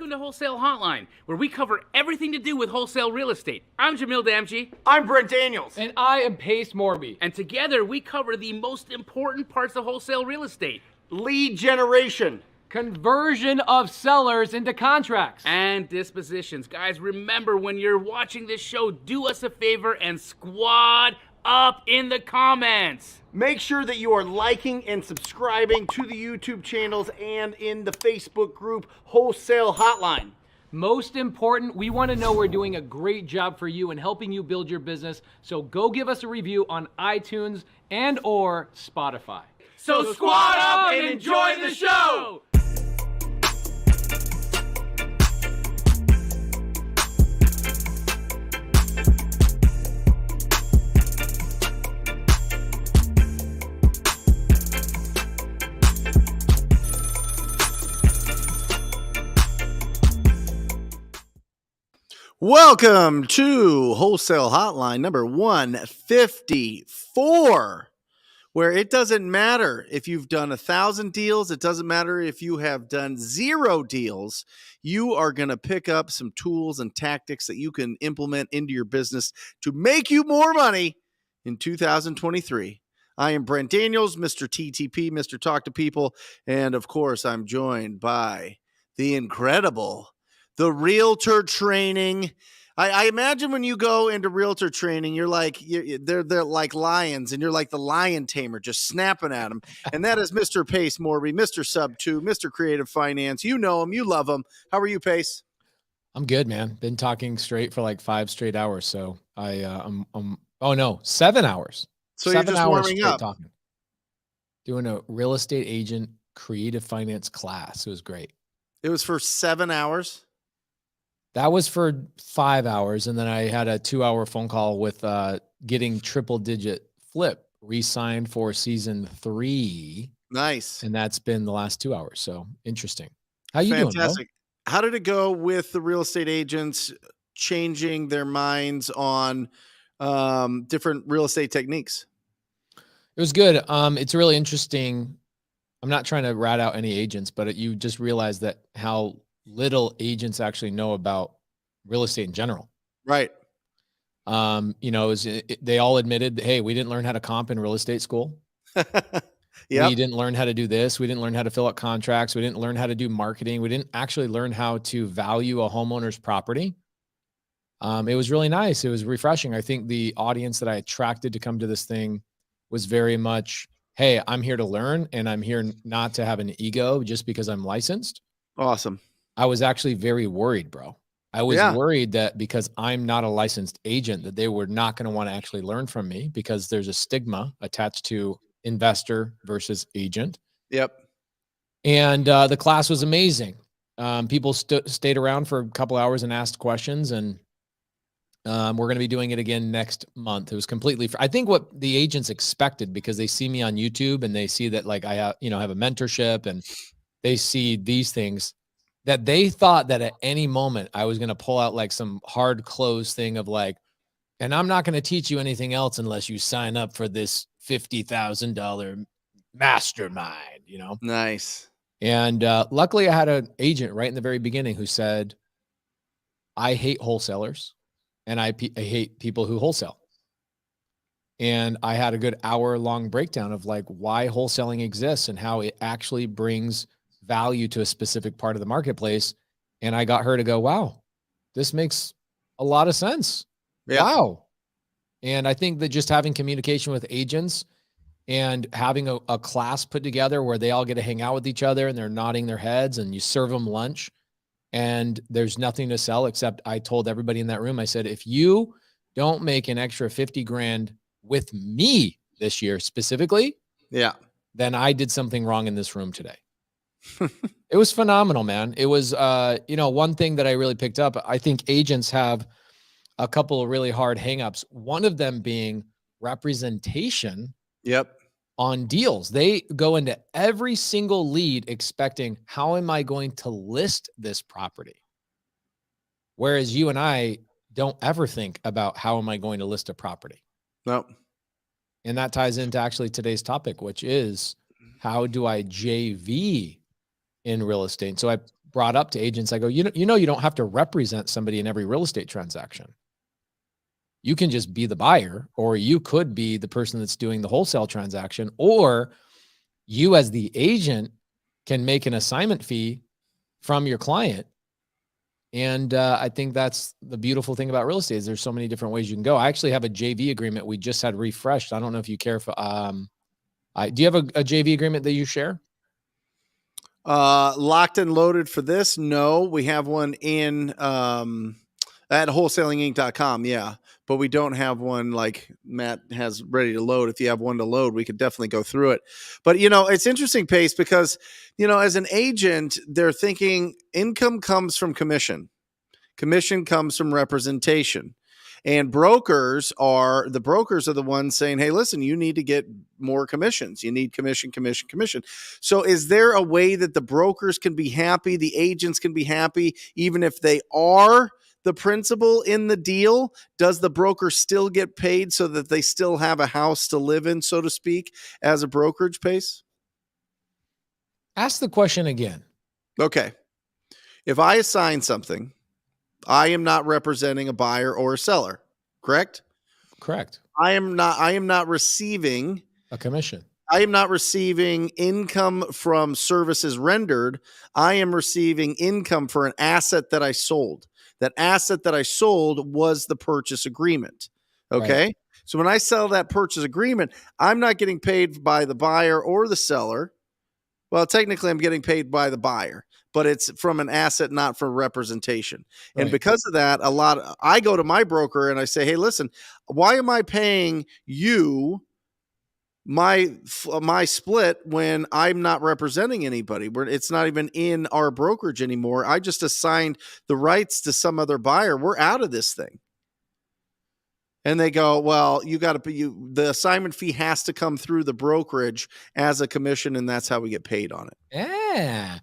Welcome to Wholesale Hotline, where we cover everything to do with wholesale real estate. I'm Jamil Damji. I'm Brent Daniels. And I am Pace Morby. And together we cover the most important parts of wholesale real estate. Lead generation. Conversion of sellers into contracts. And dispositions. Guys, remember when you're watching this show, do us a favor and squad up in the comments. Make sure that you are liking and subscribing to the YouTube channels and in the Facebook group Wholesale Hotline. Most important, we want to know we're doing a great job for you and helping you build your business. So go give us a review on iTunes and or Spotify. So squad up and enjoy the show. Welcome to Wholesale Hotline number 154, where it doesn't matter if you've done 1,000 deals. It doesn't matter if you have done 0 deals. You are going to pick up some tools and tactics that you can implement into your business to make you more money in 2023. I am Brent Daniels, Mr. TTP, Mr. Talk to People. And of course, I'm joined by the incredible, the realtor training. I imagine when you go into realtor training, you're like, they're like lions, and you're like the lion tamer, just snapping at them. And that is Mr. Pace Morby, Mr. Sub2, Mr. Creative Finance. You know him, you love him. How are you, Pace? I'm good, man. Been talking straight for like 5 straight hours. So I'm 7 hours. So 7 you're just hours warming straight up. talking. Doing a real estate agent creative finance class. It was great. It was for 7 hours. That was for 5 hours. And then I had a 2-hour phone call with getting triple digit flip re-signed for season 3. Nice. And that's been the last 2 hours. So interesting. How you doing, bro? How did it go with the real estate agents changing their minds on different real estate techniques? It was good. It's really interesting. I'm not trying to rat out any agents, but you just realize that how little agents actually know about real estate in general. Right. They all admitted, hey, we didn't learn how to comp in real estate school. Yeah. We didn't learn how to do this. We didn't learn how to fill out contracts. We didn't learn how to do marketing. We didn't actually learn how to value a homeowner's property. It was really nice. It was refreshing. I think the audience that I attracted to come to this thing was very much, hey, I'm here to learn, and I'm here not to have an ego just because I'm licensed. Awesome. I was actually very worried, bro. I was worried that because I'm not a licensed agent, that they were not going to want to actually learn from me, because there's a stigma attached to investor versus agent. Yep. And the class was amazing. People stayed around for a couple hours and asked questions, and we're going to be doing it again next month. It was completely I think what the agents expected, because they see me on YouTube and they see that like I have a mentorship, and they see these things, that they thought that at any moment I was going to pull out like some hard close thing of like, and I'm not going to teach you anything else unless you sign up for this $50,000 mastermind, Nice. And luckily I had an agent right in the very beginning who said, I hate wholesalers, and I hate people who wholesale. And I had a good hour-long breakdown of like why wholesaling exists and how it actually brings value to a specific part of the marketplace. And I got her to go, wow, this makes a lot of sense. Yeah. Wow. And I think that just having communication with agents and having a class put together where they all get to hang out with each other and they're nodding their heads, and you serve them lunch and there's nothing to sell, except I told everybody in that room, I said, if you don't make an extra 50 grand with me this year specifically, then I did something wrong in this room today. It was phenomenal, man. It was, one thing that I really picked up, I think agents have a couple of really hard hangups. One of them being representation on deals. They go into every single lead expecting, how am I going to list this property? Whereas you and I don't ever think about, how am I going to list a property? Nope. And that ties into actually today's topic, which is, how do I JV in real estate? So I brought up to agents. I go, you don't have to represent somebody in every real estate transaction. You can just be the buyer, or you could be the person that's doing the wholesale transaction, or you as the agent can make an assignment fee from your client. And I think that's the beautiful thing about real estate is there's so many different ways you can go. I actually have a JV agreement we just had refreshed. I don't know if you care if, do you have a JV agreement that you share? Locked and loaded for this? No, we have one in at wholesalinginc.com. Yeah, but we don't have one like Matt has ready to load. If you have one to load, we could definitely go through it. But it's interesting, Pace, because as an agent, they're thinking income comes from commission. Commission comes from representation. And brokers are the ones saying, hey, listen, you need to get more commissions. You need commission. So is there a way that the brokers can be happy, the agents can be happy, even if they are the principal in the deal? Does the broker still get paid so that they still have a house to live in, so to speak, as a brokerage, Pace? Ask the question again. Okay. If I assign something, I am not representing a buyer or a seller, correct? Correct. I am not receiving a commission. I am not receiving income from services rendered. I am receiving income for an asset that I sold. That asset that I sold was the purchase agreement. Okay. Right. So when I sell that purchase agreement, I'm not getting paid by the buyer or the seller. Well, technically I'm getting paid by the buyer, but it's from an asset, not for representation. Right. And because of that, I go to my broker and I say, hey, listen, why am I paying you my split when I'm not representing anybody? It's not even in our brokerage anymore. I just assigned the rights to some other buyer. We're out of this thing. And they go, well, the assignment fee has to come through the brokerage as a commission, and that's how we get paid on it. Yeah.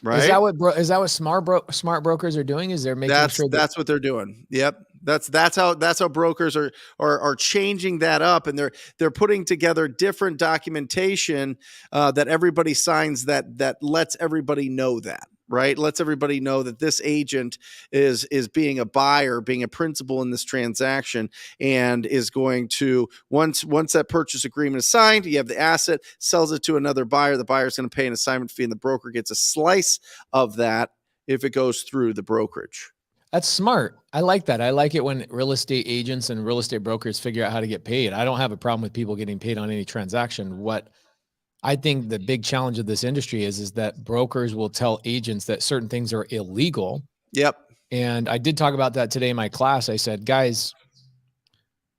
Right. Is that what smart brokers are doing? Is they're making sure that's what they're doing. Yep. That's how brokers are changing that up, and they're putting together different documentation that everybody signs that lets everybody know that. Right. Lets everybody know that this agent is being a buyer, being a principal in this transaction, and is going to, once that purchase agreement is signed, you have the asset, sells it to another buyer. The buyer is going to pay an assignment fee, and the broker gets a slice of that if it goes through the brokerage. That's smart. I like that. I like it when real estate agents and real estate brokers figure out how to get paid. I don't have a problem with people getting paid on any transaction. What I think the big challenge of this industry is that brokers will tell agents that certain things are illegal. Yep. And I did talk about that today in my class. I said, guys,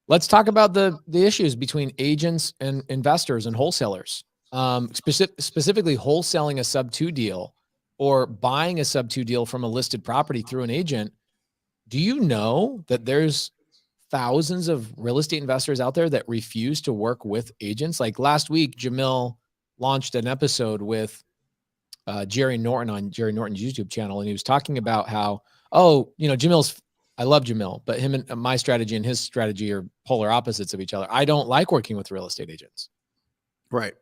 let's talk about the issues between agents and investors and wholesalers, specifically wholesaling a Sub2 deal or buying a Sub2 deal from a listed property through an agent. Do you know that there's thousands of real estate investors out there that refuse to work with agents? Like last week, Jamil launched an episode with Jerry Norton on Jerry Norton's YouTube channel. And he was talking about how, I love Jamil, but him and my strategy and his strategy are polar opposites of each other. I don't like working with real estate agents. Right.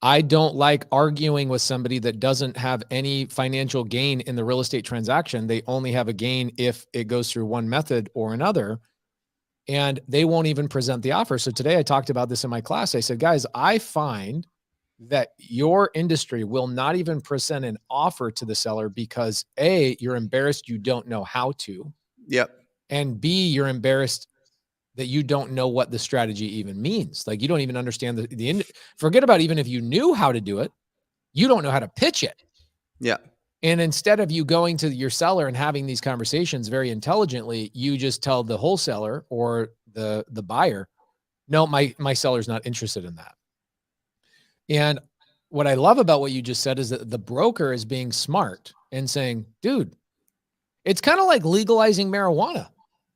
I don't like arguing with somebody that doesn't have any financial gain in the real estate transaction. They only have a gain if it goes through one method or another, and they won't even present the offer. So today I talked about this in my class. I said, guys, I find that your industry will not even present an offer to the seller because A, you're embarrassed you don't know how to. Yep. And B, you're embarrassed that you don't know what the strategy even means. Like you don't even understand forget about even if you knew how to do it, you don't know how to pitch it. Yeah. And instead of you going to your seller and having these conversations very intelligently, you just tell the wholesaler or the buyer, no, my seller's not interested in that. And what I love about what you just said is that the broker is being smart and saying, dude, it's kind of like legalizing marijuana.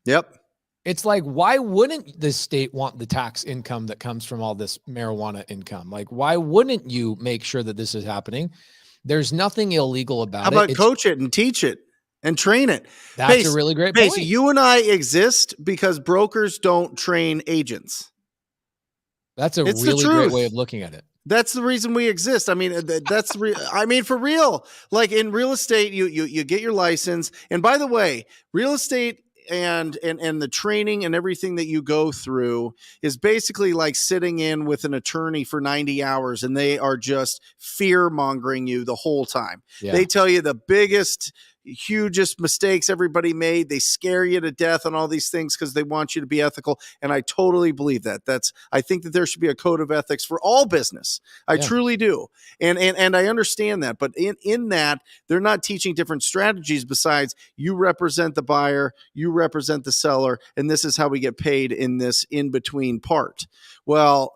Yep. It's like, why wouldn't the state want the tax income that comes from all this marijuana income? Like, why wouldn't you make sure that this is happening? There's nothing illegal about it. How about coach it and teach it and train it? That's a really great point. You and I exist because brokers don't train agents. That's a really great way of looking at it. That's the reason we exist. I mean, I mean, for real. Like in real estate, you get your license. And by the way, real estate and the training and everything that you go through is basically like sitting in with an attorney for 90 hours, and they are just fear mongering you the whole time. Yeah. They tell you the biggest, hugest mistakes everybody made. They scare you to death on all these things because they want you to be ethical. And I totally believe that. I think that there should be a code of ethics for all business. I truly do. And I understand that. But in that, they're not teaching different strategies besides you represent the buyer, you represent the seller, and this is how we get paid in this in-between part. Well,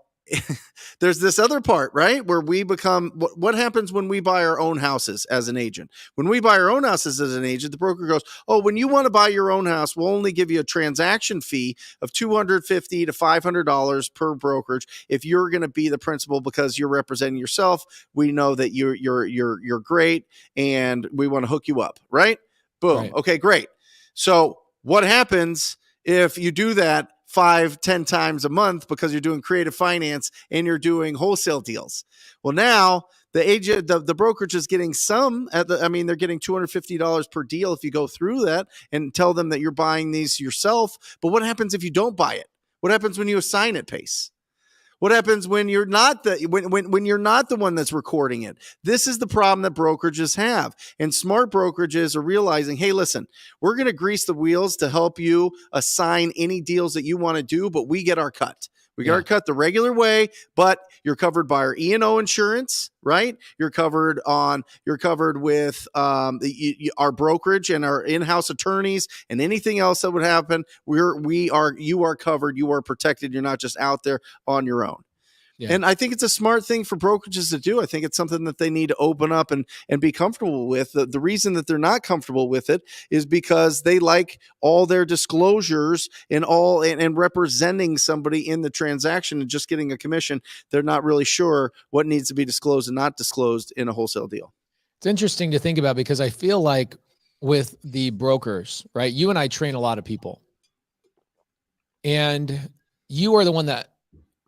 there's this other part, right? Where we become, what happens when we buy our own houses as an agent? When we buy our own houses as an agent, the broker goes, oh, when you want to buy your own house, we'll only give you a transaction fee of $250 to $500 per brokerage. If you're going to be the principal because you're representing yourself, we know that you're great and we want to hook you up, right? Boom. Right. Okay, great. So what happens if you do that 5-10 times a month because you're doing creative finance and you're doing wholesale deals? Well, now the agent, the brokerage is getting some they're getting $250 per deal if you go through that and tell them that you're buying these yourself. But what happens if you don't buy it? What happens when you assign it, Pace? What happens when you're not when you're not the one that's recording it? This is the problem that brokerages have. And smart brokerages are realizing, hey, listen, we're going to grease the wheels to help you assign any deals that you want to do, but we get our cut. We get our cut the regular way, but you're covered by our E&O insurance, right? You're covered with our brokerage and our in-house attorneys and anything else that would happen. You are covered. You are protected. You're not just out there on your own. Yeah. And I think it's a smart thing for brokerages to do. I think it's something that they need to open up and be comfortable with. The reason that they're not comfortable with it is because they like all their disclosures and representing somebody in the transaction and just getting a commission. They're not really sure what needs to be disclosed and not disclosed in a wholesale deal. It's interesting to think about because I feel like with the brokers, right? You and I train a lot of people. And you are the one that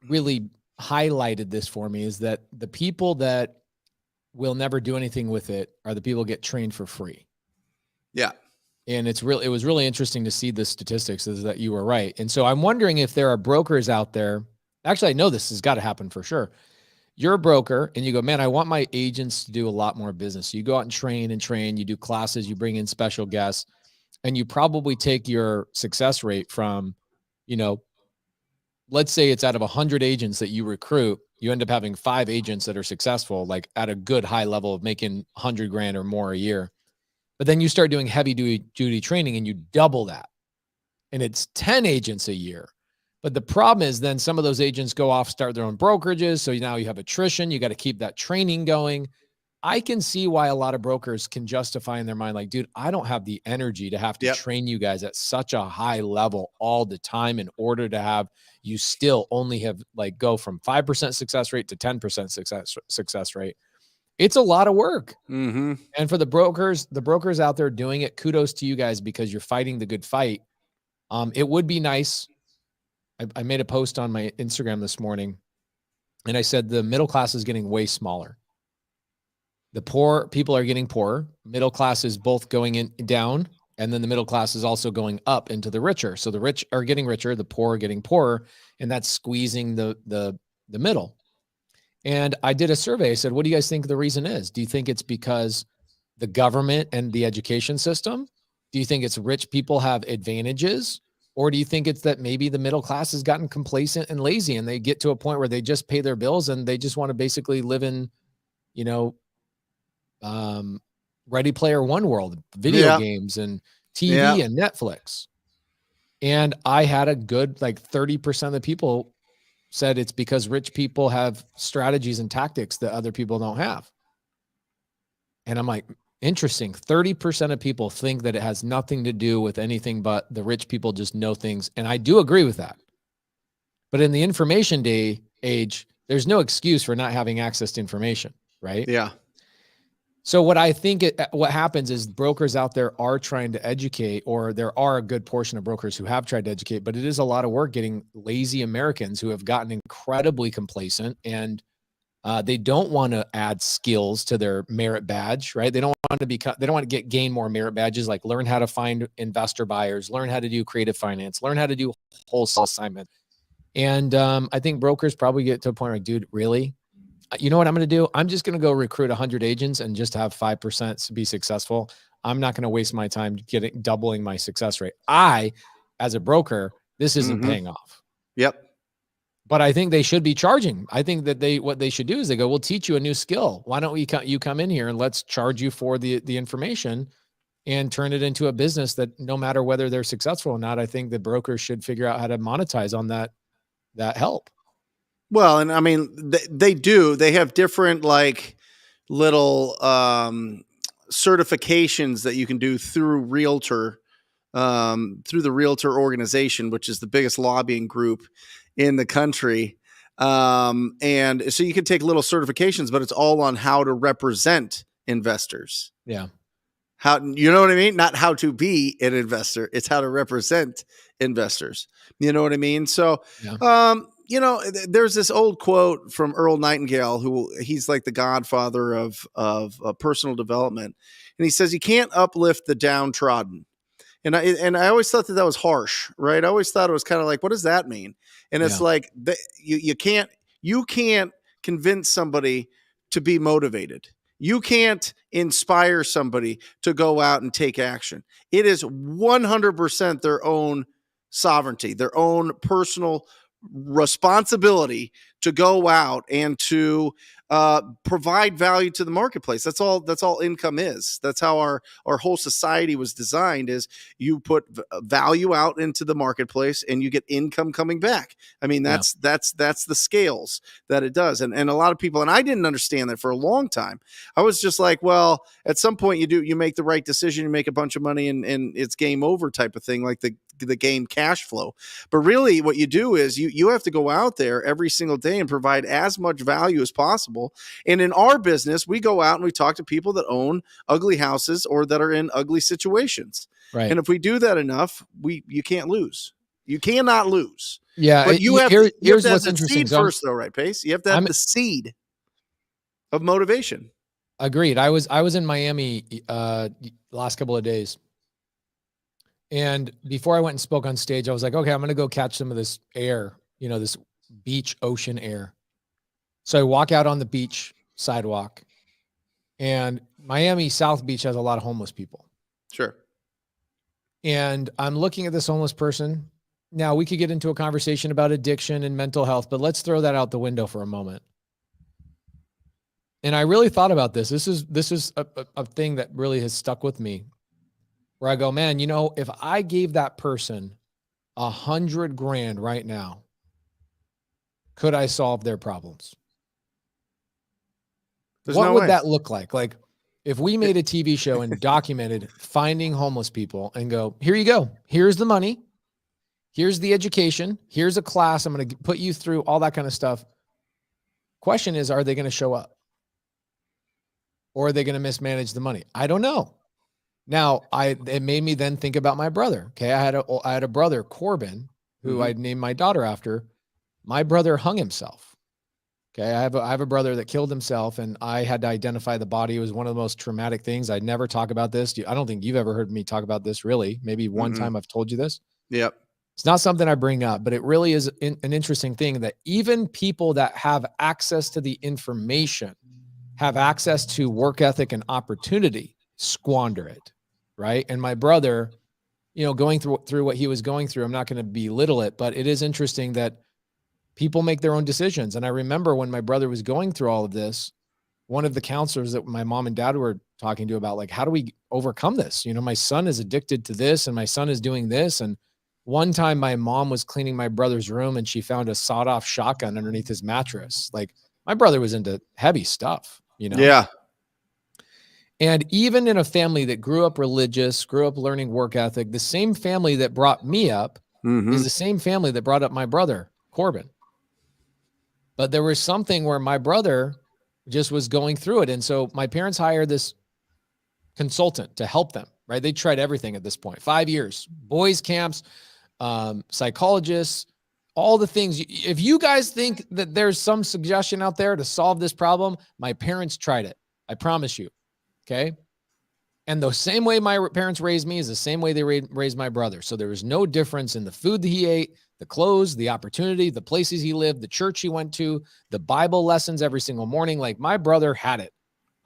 really highlighted this for me, is that the people that will never do anything with it are the people who get trained for free. Yeah. And it was really interesting to see the statistics, is that you were right. And so I'm wondering if there are brokers out there. Actually, I know this has got to happen for sure. You're a broker and you go, man, I want my agents to do a lot more business. So you go out and train, you do classes, you bring in special guests, and you probably take your success rate from, let's say it's out of 100 agents that you recruit, you end up having 5 agents that are successful, like at a good high level of making 100 grand or more a year. But then you start doing heavy duty training and you double that. And it's 10 agents a year. But the problem is then some of those agents go off, start their own brokerages. So now you have attrition. You got to keep that training going. I can see why a lot of brokers can justify in their mind, like, dude, I don't have the energy to have to train you guys at such a high level all the time in order to have you still only have go from 5% success rate to 10% success rate. It's a lot of work. Mm-hmm. And for the brokers out there doing it, kudos to you guys because you're fighting the good fight. It would be nice. I made a post on my Instagram this morning and I said, the middle class is getting way smaller. The poor people are getting poorer. Middle class is both going down, and then the middle class is also going up into the richer. So the rich are getting richer, the poor are getting poorer, and that's squeezing the middle. And I did a survey. I said, what do you guys think the reason is? Do you think it's because the government and the education system? Do you think it's rich people have advantages? Or do you think it's that maybe the middle class has gotten complacent and lazy and they get to a point where they just pay their bills and they just want to basically live in, Ready Player One world, video games and TV and Netflix. And I had a good 30% of the people said it's because rich people have strategies and tactics that other people don't have. And I'm like, interesting. 30% of people think that it has nothing to do with anything but the rich people just know things. And I do agree with that. But in the information age, there's no excuse for not having access to information, right? Yeah. So what I think what happens is brokers out there are trying to educate, or there are a good portion of brokers who have tried to educate, but it is a lot of work getting lazy Americans who have gotten incredibly complacent and They don't want to add skills to their merit badge, right? They don't want to gain more merit badges, like learn how to find investor buyers, learn how to do creative finance, learn how to do wholesale assignment. And I think brokers probably get to a point like, dude, really? You know what I'm going to do? I'm just going to go recruit 100 agents and just have 5% be successful. I'm not going to waste my time doubling my success rate. As a broker, this isn't paying off. Yep. But I think they should be charging. I think that what they should do is they go, we'll teach you a new skill. Why don't you come in here and let's charge you for the information and turn it into a business that no matter whether they're successful or not, I think the brokers should figure out how to monetize on that help. Well, and I mean, they do. They have different like little certifications that you can do through Realtor, through the Realtor organization, which is the biggest lobbying group in the country. And so you can take little certifications, but it's all on how to represent investors. Yeah. How, you know what I mean? Not how to be an investor. It's how to represent investors. You know what I mean? So, yeah. You know, there's this old quote from Earl Nightingale, who he's like the godfather of personal development. And he says, you can't uplift the downtrodden. And I always thought that was harsh, right? I always thought it was kind of like, what does that mean? And it's like, you can't convince somebody to be motivated. You can't inspire somebody to go out and take action. It is 100% their own sovereignty, their own personal responsibility to go out and to provide value to the marketplace. That's all income is. That's how our whole society was designed, is you put value out into the marketplace and you get income coming back. I mean, that's the scales that it does. And a lot of people, and I didn't understand that for a long time. I was just like, well, at some point you make the right decision, you make a bunch of money and it's game over type of thing, like the game cash flow. But really what you do is you have to go out there every single day and provide as much value as possible. And in our business, we go out and we talk to people that own ugly houses or that are in ugly situations. Right. And if we do that enough, you can't lose. You cannot lose. Yeah. But you have here's to have what's the interesting seed first, though, right, Pace? You have to have the seed of motivation. Agreed. I was in Miami last couple of days. And before I went and spoke on stage, I was like, okay, I'm going to go catch some of this air, this beach ocean air. So I walk out on the beach sidewalk, and Miami South Beach has a lot of homeless people. Sure. And I'm looking at this homeless person. Now, we could get into a conversation about addiction and mental health, but let's throw that out the window for a moment. And I really thought about this. This is a thing that really has stuck with me, where I go, man, if I gave that person $100,000 right now, could I solve their problems? What would that look like? Like, if we made a TV show and documented finding homeless people and go, here you go. Here's the money. Here's the education. Here's a class. I'm going to put you through all that kind of stuff. Question is, are they going to show up? Or are they going to mismanage the money? I don't know. Now, it made me then think about my brother. Okay. I had a brother, Corbin, who I'd named my daughter after. My brother hung himself. Okay. I have a brother that killed himself, and I had to identify the body. It was one of the most traumatic things. I'd never talk about this. I don't think you've ever heard me talk about this, really. Maybe one time I've told you this. Yep. It's not something I bring up, but it really is an interesting thing that even people that have access to the information, have access to work ethic and opportunity, squander it. Right. And my brother, going through what he was going through, I'm not going to belittle it, but it is interesting that people make their own decisions. And I remember when my brother was going through all of this, one of the counselors that my mom and dad were talking to about, like, how do we overcome this? My son is addicted to this, and my son is doing this. And one time my mom was cleaning my brother's room, and she found a sawed-off shotgun underneath his mattress. Like, my brother was into heavy stuff, Yeah. And even in a family that grew up religious, grew up learning work ethic, the same family that brought me up is the same family that brought up my brother, Corbin. But there was something where my brother just was going through it. And so my parents hired this consultant to help them, right? They tried everything at this point, 5 years, boys camps, psychologists, all the things. If you guys think that there's some suggestion out there to solve this problem, my parents tried it. I promise you. Okay. And the same way my parents raised me is the same way they raised my brother. So there was no difference in the food that he ate, the clothes, the opportunity, the places he lived, the church he went to, the Bible lessons every single morning. Like my brother had it.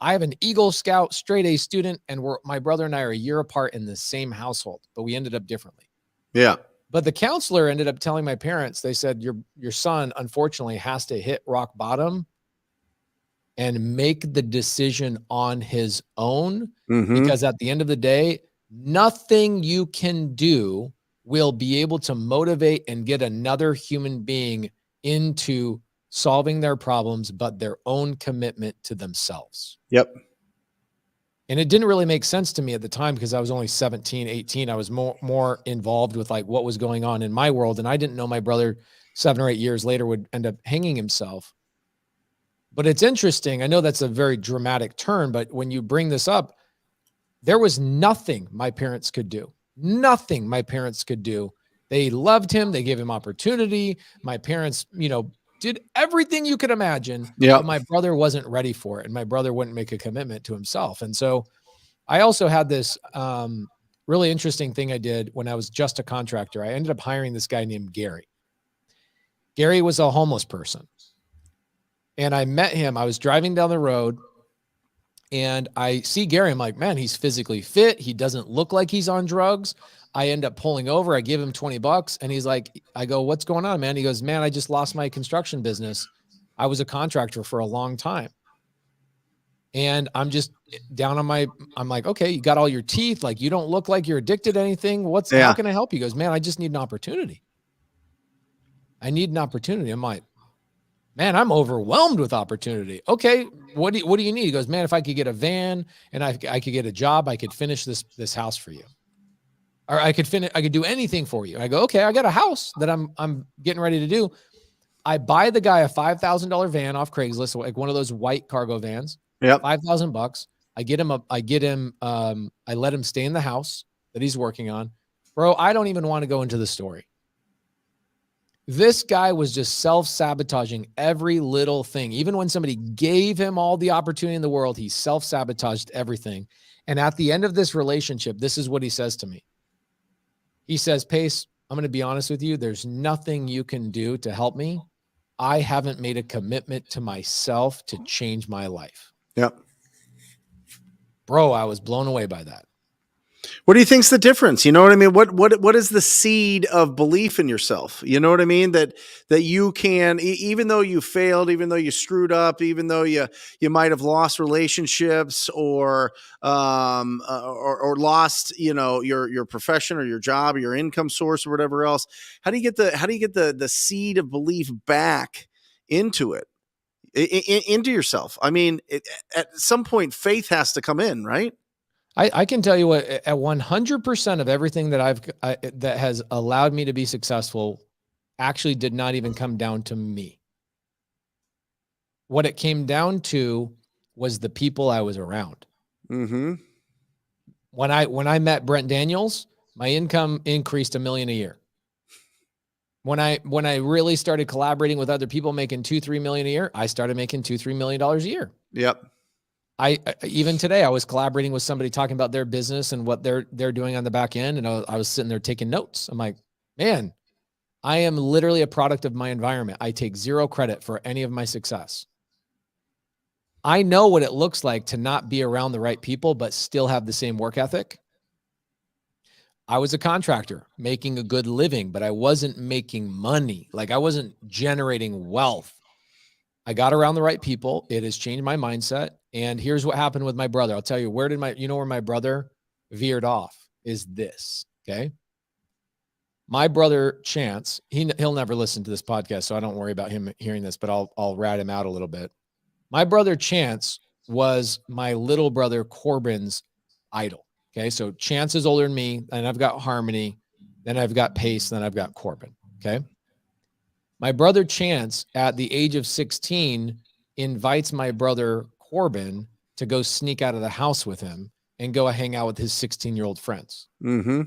I have an Eagle Scout straight A student, and my brother and I are a year apart in the same household, but we ended up differently. Yeah. But the counselor ended up telling my parents, they said, your son, unfortunately, has to hit rock bottom and make the decision on his own, because at the end of the day, nothing you can do will be able to motivate and get another human being into solving their problems, but their own commitment to themselves. Yep. And it didn't really make sense to me at the time because I was only 17, 18. I was more involved with like what was going on in my world. And I didn't know my brother 7 or 8 years later would end up hanging himself. But it's interesting. I know that's a very dramatic turn, but when you bring this up, there was nothing my parents could do. Nothing my parents could do. They loved him. They gave him opportunity. My parents, did everything you could imagine. Yeah. But my brother wasn't ready for it. And my brother wouldn't make a commitment to himself. And so I also had this really interesting thing I did when I was just a contractor. I ended up hiring this guy named Gary. Gary was a homeless person. And I met him. I was driving down the road and I see Gary. I'm like, man, he's physically fit. He doesn't look like he's on drugs. I end up pulling over. I give him $20 and he's like, I go, what's going on, man? He goes, man, I just lost my construction business. I was a contractor for a long time. And I'm just down on I'm like, okay, you got all your teeth. Like, you don't look like you're addicted to anything. How can I help you? He goes, man, I just need an opportunity. I need an opportunity. I'm like, man, I'm overwhelmed with opportunity. Okay, what do you need? He goes, man, if I could get a van and I could get a job, I could finish this house for you. Or I could do anything for you. I go, okay, I got a house that I'm getting ready to do. I buy the guy a $5,000 van off Craigslist, like one of those white cargo vans. Yep. $5,000. I let him stay in the house that he's working on. Bro, I don't even want to go into the story. This guy was just self-sabotaging every little thing. Even when somebody gave him all the opportunity in the world, he self-sabotaged everything. And at the end of this relationship, this is what he says to me. He says, Pace, I'm going to be honest with you. There's nothing you can do to help me. I haven't made a commitment to myself to change my life. Yep. Bro, I was blown away by that. What do you think's the difference? You know what I mean? What is the seed of belief in yourself? You know what I mean? That you can, even though you failed, even though you screwed up, even though you might have lost relationships or lost, your profession or your job or your income source or whatever else. How do you get the seed of belief back into it, into yourself? I mean, at some point, faith has to come in, right? I can tell you what, at 100% of everything that that has allowed me to be successful actually did not even come down to me. What it came down to was the people I was around. Mm-hmm. When I met Brent Daniels, my income increased $1 million a year. When I really started collaborating with other people making $2-3 million a year, I started making $2-3 million a year. Yep. Even today, I was collaborating with somebody talking about their business and what they're doing on the back end. And I was sitting there taking notes. I'm like, man, I am literally a product of my environment. I take zero credit for any of my success. I know what it looks like to not be around the right people, but still have the same work ethic. I was a contractor making a good living, but I wasn't making money. Like, I wasn't generating wealth. I got around the right people. It has changed my mindset. And here's what happened with my brother. I'll tell you, where my brother veered off is this. Okay. My brother Chance, he'll never listen to this podcast, so I don't worry about him hearing this, but I'll rat him out a little bit. My brother Chance was my little brother Corbin's idol. Okay. So Chance is older than me, and I've got Harmony, then I've got Pace, then I've got Corbin. Okay. My brother Chance, at the age of 16, invites my brother Corbin to go sneak out of the house with him and go hang out with his 16-year-old friends. Mm-hmm.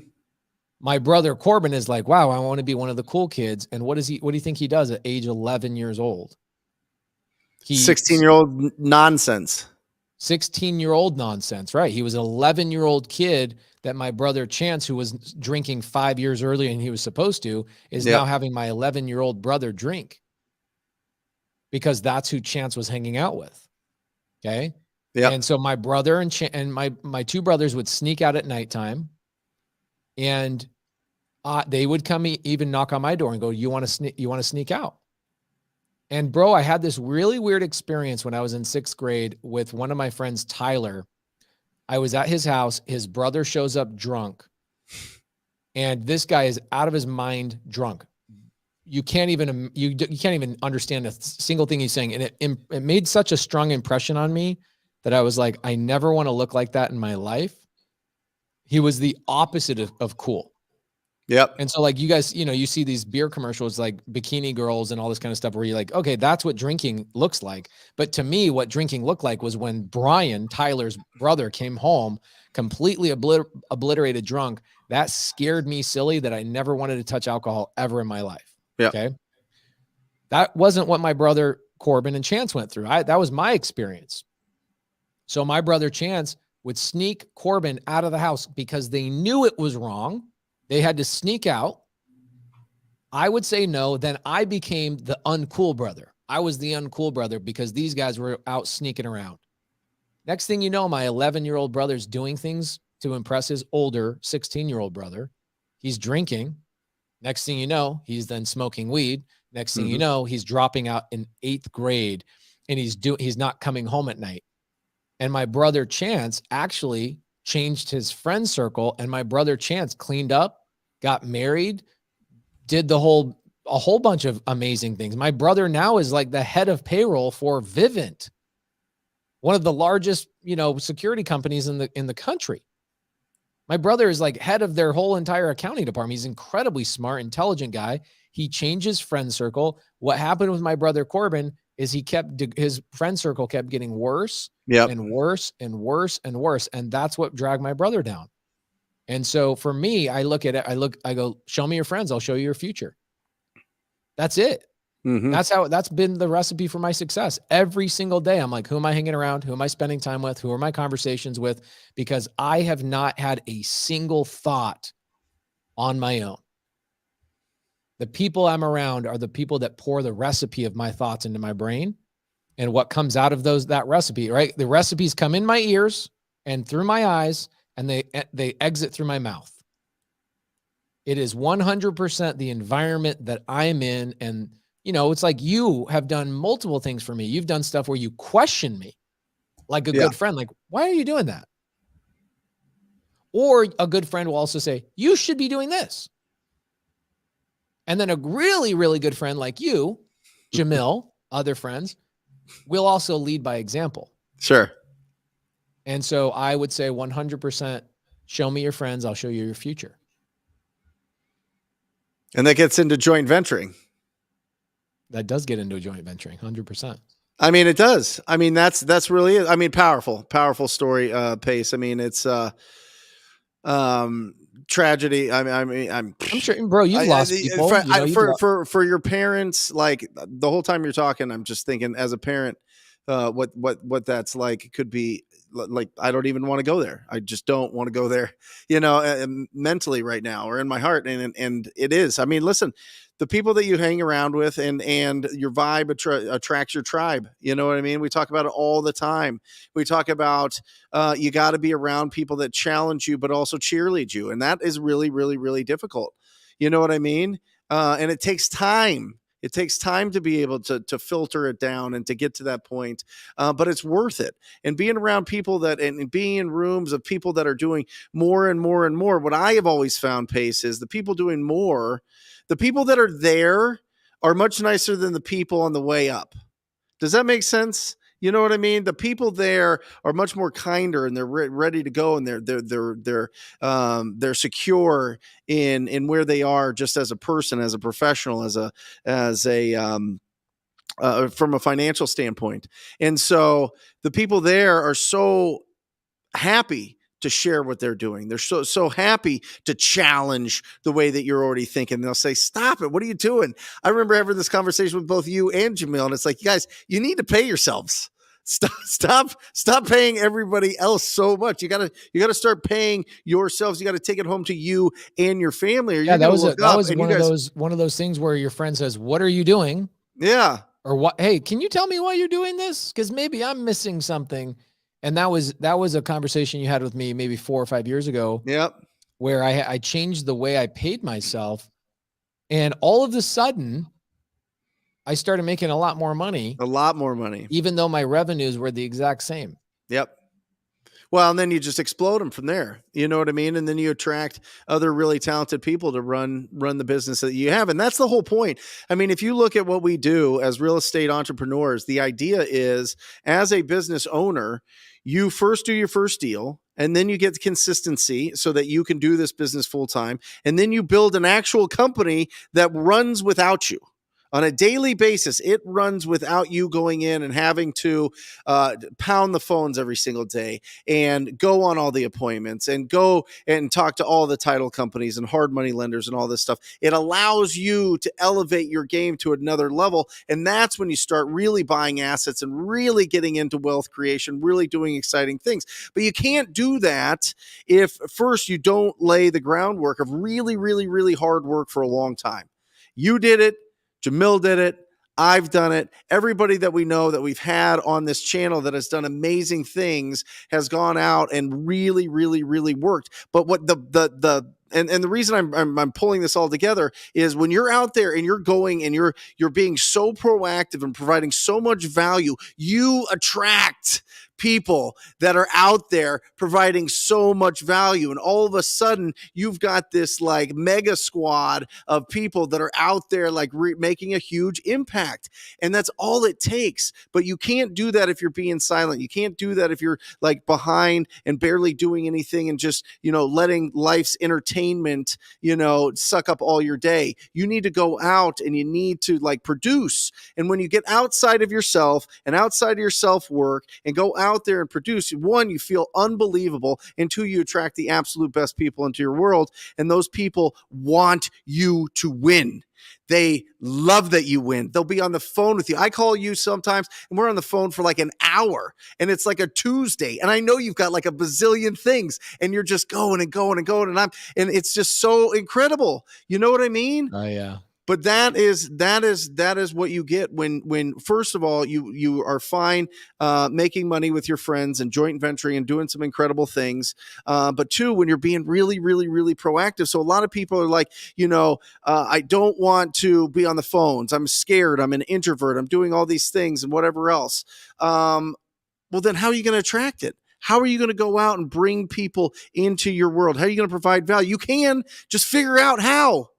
My brother Corbin is like, wow, I want to be one of the cool kids. And what do you think he does at age 11 years old? 16-year-old nonsense. 16-year-old nonsense, right? He was an 11-year-old kid that my brother Chance, who was drinking 5 years earlier and he was supposed to, is now having my 11-year-old brother drink because that's who Chance was hanging out with. Okay. Yeah. And so my brother and my two brothers would sneak out at nighttime, and they would come even knock on my door and go, you want to sneak out? And bro, I had this really weird experience when I was in 6th grade with one of my friends, Tyler. I was at his house. His brother shows up drunk, and this guy is out of his mind drunk. You can't even understand a single thing he's saying. And it made such a strong impression on me that I was like, I never want to look like that in my life. He was the opposite of cool. Yep. And so like you guys, you see these beer commercials like bikini girls and all this kind of stuff where you're like, okay, that's what drinking looks like. But to me, what drinking looked like was when Brian, Tyler's brother, came home completely obliterated drunk. That scared me silly that I never wanted to touch alcohol ever in my life. Yeah. Okay. That wasn't what my brother Corbin and Chance went through. That was my experience. So my brother Chance would sneak Corbin out of the house because they knew it was wrong. They had to sneak out. I would say no. Then I became the uncool brother. I was the uncool brother because these guys were out sneaking around. Next thing you know, my 11-year-old brother's doing things to impress his older 16-year-old brother. He's drinking. Next thing you know, he's then smoking weed. Next thing you know, he's dropping out in 8th grade, and he's not coming home at night. And my brother Chance actually changed his friend circle, and my brother Chance cleaned up, got married, did a whole bunch of amazing things. My brother now is like the head of payroll for Vivint, one of the largest, security companies in the country. My brother is like head of their whole entire accounting department. He's incredibly smart, intelligent guy. He changed his friend circle. What happened with my brother Corbin is his friend circle kept getting worse and worse and worse and worse. And that's what dragged my brother down. And so for me, I look at it, I go, show me your friends. I'll show you your future. That's it. That's been the recipe for my success. Every single day, I'm like, who am I hanging around? Who am I spending time with? Who are my conversations with? Because I have not had a single thought on my own. The people I'm around are the people that pour the recipe of my thoughts into my brain, and what comes out of that recipe, right? The recipes come in my ears and through my eyes, and they exit through my mouth. It is 100% the environment that I'm in. And, it's like you have done multiple things for me. You've done stuff where you question me like a good friend, like, why are you doing that? Or a good friend will also say, you should be doing this. And then a really, really good friend like you, Jamil, other friends, will also lead by example. Sure. And so I would say 100%, show me your friends, I'll show you your future. And that gets into joint venturing. That does get into joint venturing, 100%. I mean, it does. I mean, that's really it. I mean, powerful story, Pace. I mean, it's tragedy. I'm sure, bro, you've lost people. For your parents, like the whole time you're talking, I'm just thinking as a parent, what that's like. It could be like, I don't even want to go there. I just don't want to go there, mentally right now, or in my heart. And it is, I mean, listen, the people that you hang around with and your vibe attracts your tribe. You know what I mean? We talk about it all the time. We talk about, you got to be around people that challenge you, but also cheerlead you. And that is really, really, really difficult. You know what I mean? And it takes time. It takes time to be able to filter it down and to get to that point. But it's worth it. And being around people and being in rooms of people that are doing more and more and more. What I have always found, Pace, is the people doing more, the people that are there are much nicer than the people on the way up. Does that make sense? You know what I mean? The people there are much more kinder, and they're ready to go, and they're secure in where they are, just as a person, as a professional, as a from a financial standpoint. And so the people there are so happy to share what they're doing. They're so happy to challenge the way that you're already thinking. They'll say, "Stop it! What are you doing?" I remember having this conversation with both you and Jamil, and it's like, you guys, you need to pay yourselves. Stop paying everybody else so much. You gotta start paying yourselves. You got to take it home to you and your family. Or Yeah, that was one of those things where your friend says, "What are you doing?" Yeah. Or what? Hey, can you tell me why you're doing this? Because maybe I'm missing something. And that was a conversation you had with me maybe 4 or 5 years ago. Yep. Where I changed the way I paid myself, and all of a sudden, I started making a lot more money. A lot more money, even though my revenues were the exact same. Yep. Well, and then you just explode them from there. You know what I mean? And then you attract other really talented people to run the business that you have. And that's the whole point. I mean, if you look at what we do as real estate entrepreneurs, the idea is, as a business owner, you first do your first deal, and then you get consistency so that you can do this business full time. And then you build an actual company that runs without you. On a daily basis, it runs without you going in and having to pound the phones every single day and go on all the appointments and go and talk to all the title companies and hard money lenders and all this stuff. It allows you to elevate your game to another level. And that's when you start really buying assets and really getting into wealth creation, really doing exciting things. But you can't do that if first you don't lay the groundwork of really, really, really hard work for a long time. You did it. Jamil did it. I've done it. Everybody that we know that we've had on this channel that has done amazing things has gone out and really, really, really worked. But what the reason I'm pulling this all together is when you're out there and you're going and you're being so proactive and providing so much value, you attract people that are out there providing so much value. And all of a sudden you've got this like mega squad of people that are out there like making a huge impact. And that's all it takes. But you can't do that if you're being silent. You can't do that if you're like behind and barely doing anything and just, letting life's entertainment, suck up all your day. You need to go out and you need to like produce. And when you get outside of yourself and outside of your self-work and go out there and produce, one, you feel unbelievable, and two, you attract the absolute best people into your world, and those people want you to win. They love that you win. They'll be on the phone with you. I call you sometimes and we're on the phone for like an hour, and it's like a Tuesday, and I know you've got like a bazillion things and you're just going and going and going, and it's just so incredible. You know what I mean? Oh yeah. But that is what you get when first of all you are fine making money with your friends and joint venturing and doing some incredible things. But two, when you're being really, really, really proactive. So a lot of people are like, I don't want to be on the phones. I'm scared. I'm an introvert. I'm doing all these things and whatever else. Well, then how are you going to attract it? How are you going to go out and bring people into your world? How are you going to provide value? You can just figure out how.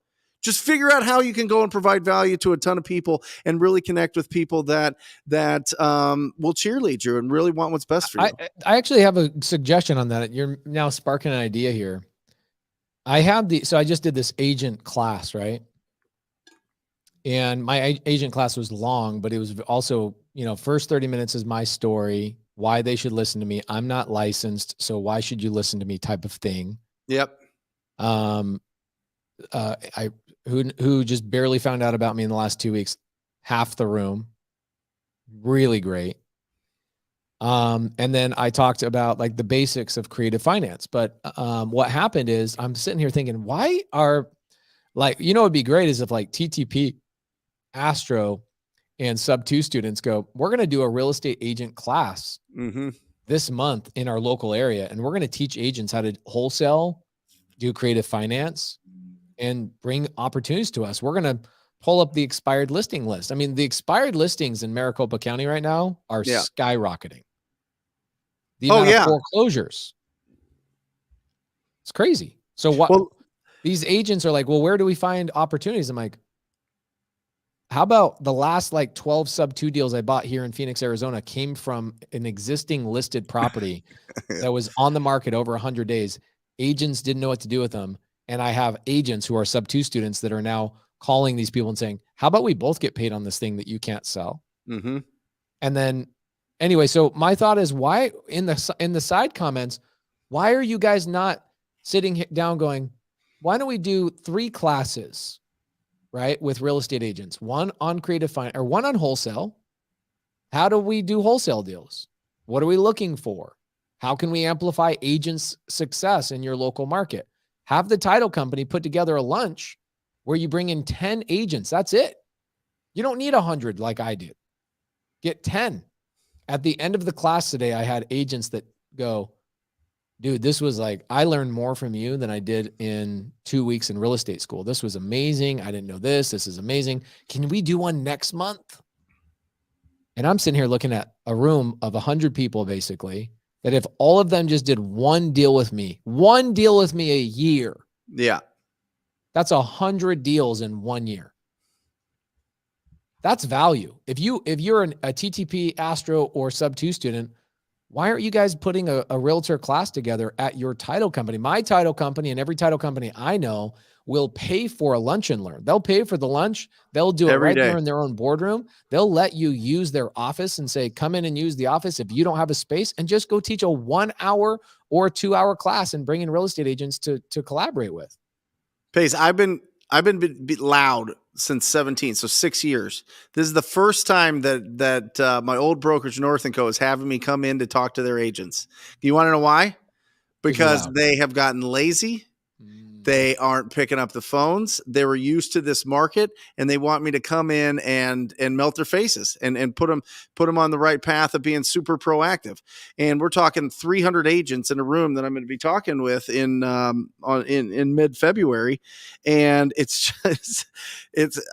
Just figure out how you can go and provide value to a ton of people and really connect with people that will cheerlead you and really want what's best for you. I actually have a suggestion on that. You're now sparking an idea here. So I just did this agent class, right? And my agent class was long, but it was also, first 30 minutes is my story, why they should listen to me. I'm not licensed, so why should you listen to me type of thing. Yep. Who just barely found out about me in the last 2 weeks, half the room, really great. And then I talked about like the basics of creative finance. But what happened is I'm sitting here thinking, why are like, it'd be great is if like TTP, Astro, and Sub2 students go, we're going to do a real estate agent class this month in our local area. And we're going to teach agents how to wholesale, do creative finance, and bring opportunities to us. We're going to pull up the expired listing list. I mean, the expired listings in Maricopa County right now are skyrocketing. The amount of foreclosures. It's crazy. So these agents are like, well, where do we find opportunities? I'm like, how about the last like 12 Sub2 deals I bought here in Phoenix, Arizona came from an existing listed property that was on the market over 100 days. Agents didn't know what to do with them. And I have agents who are Sub2 students that are now calling these people and saying, how about we both get paid on this thing that you can't sell? And then anyway, so my thought is why in the side comments, Why are you guys not sitting down going, why don't we do 3 classes, right? With real estate agents, one on creative finance or one on wholesale. How do we do wholesale deals? What are we looking for? How can we amplify agents' success in your local market? Have the title company put together a lunch where you bring in 10 agents. That's it. You don't need 100 like I did. Get 10. At the end of the class today, I had agents that go, dude, this was like, I learned more from you than I did in 2 weeks in real estate school. This was amazing. I didn't know this. This is amazing. Can we do one next month? And I'm sitting here looking at a room of 100 people, basically, that if all of them just did one deal with me a year. Yeah. That's 100 deals in 1 year. That's value. If you're a TTP, Astro, or Sub2 student, why aren't you guys putting a realtor class together at your title company? My title company and every title company I know will pay for a lunch and learn. They'll pay for the lunch. They'll do it Every right day. there in their own boardroom. They'll let you use their office and say, come in and use the office if you don't have a space, and just go teach a 1 hour or 2 hour class and bring in real estate agents to collaborate with. Pace, I've been loud since 17, so 6 years. This is the first time that my old brokerage North & Co is having me come in to talk to their agents. You want to know why? Because they have gotten lazy. They aren't picking up the phones. They were used to this market, and they want me to come in and melt their faces and put them on the right path of being super proactive. And we're talking 300 agents in a room that I'm going to be talking with in mid-February. And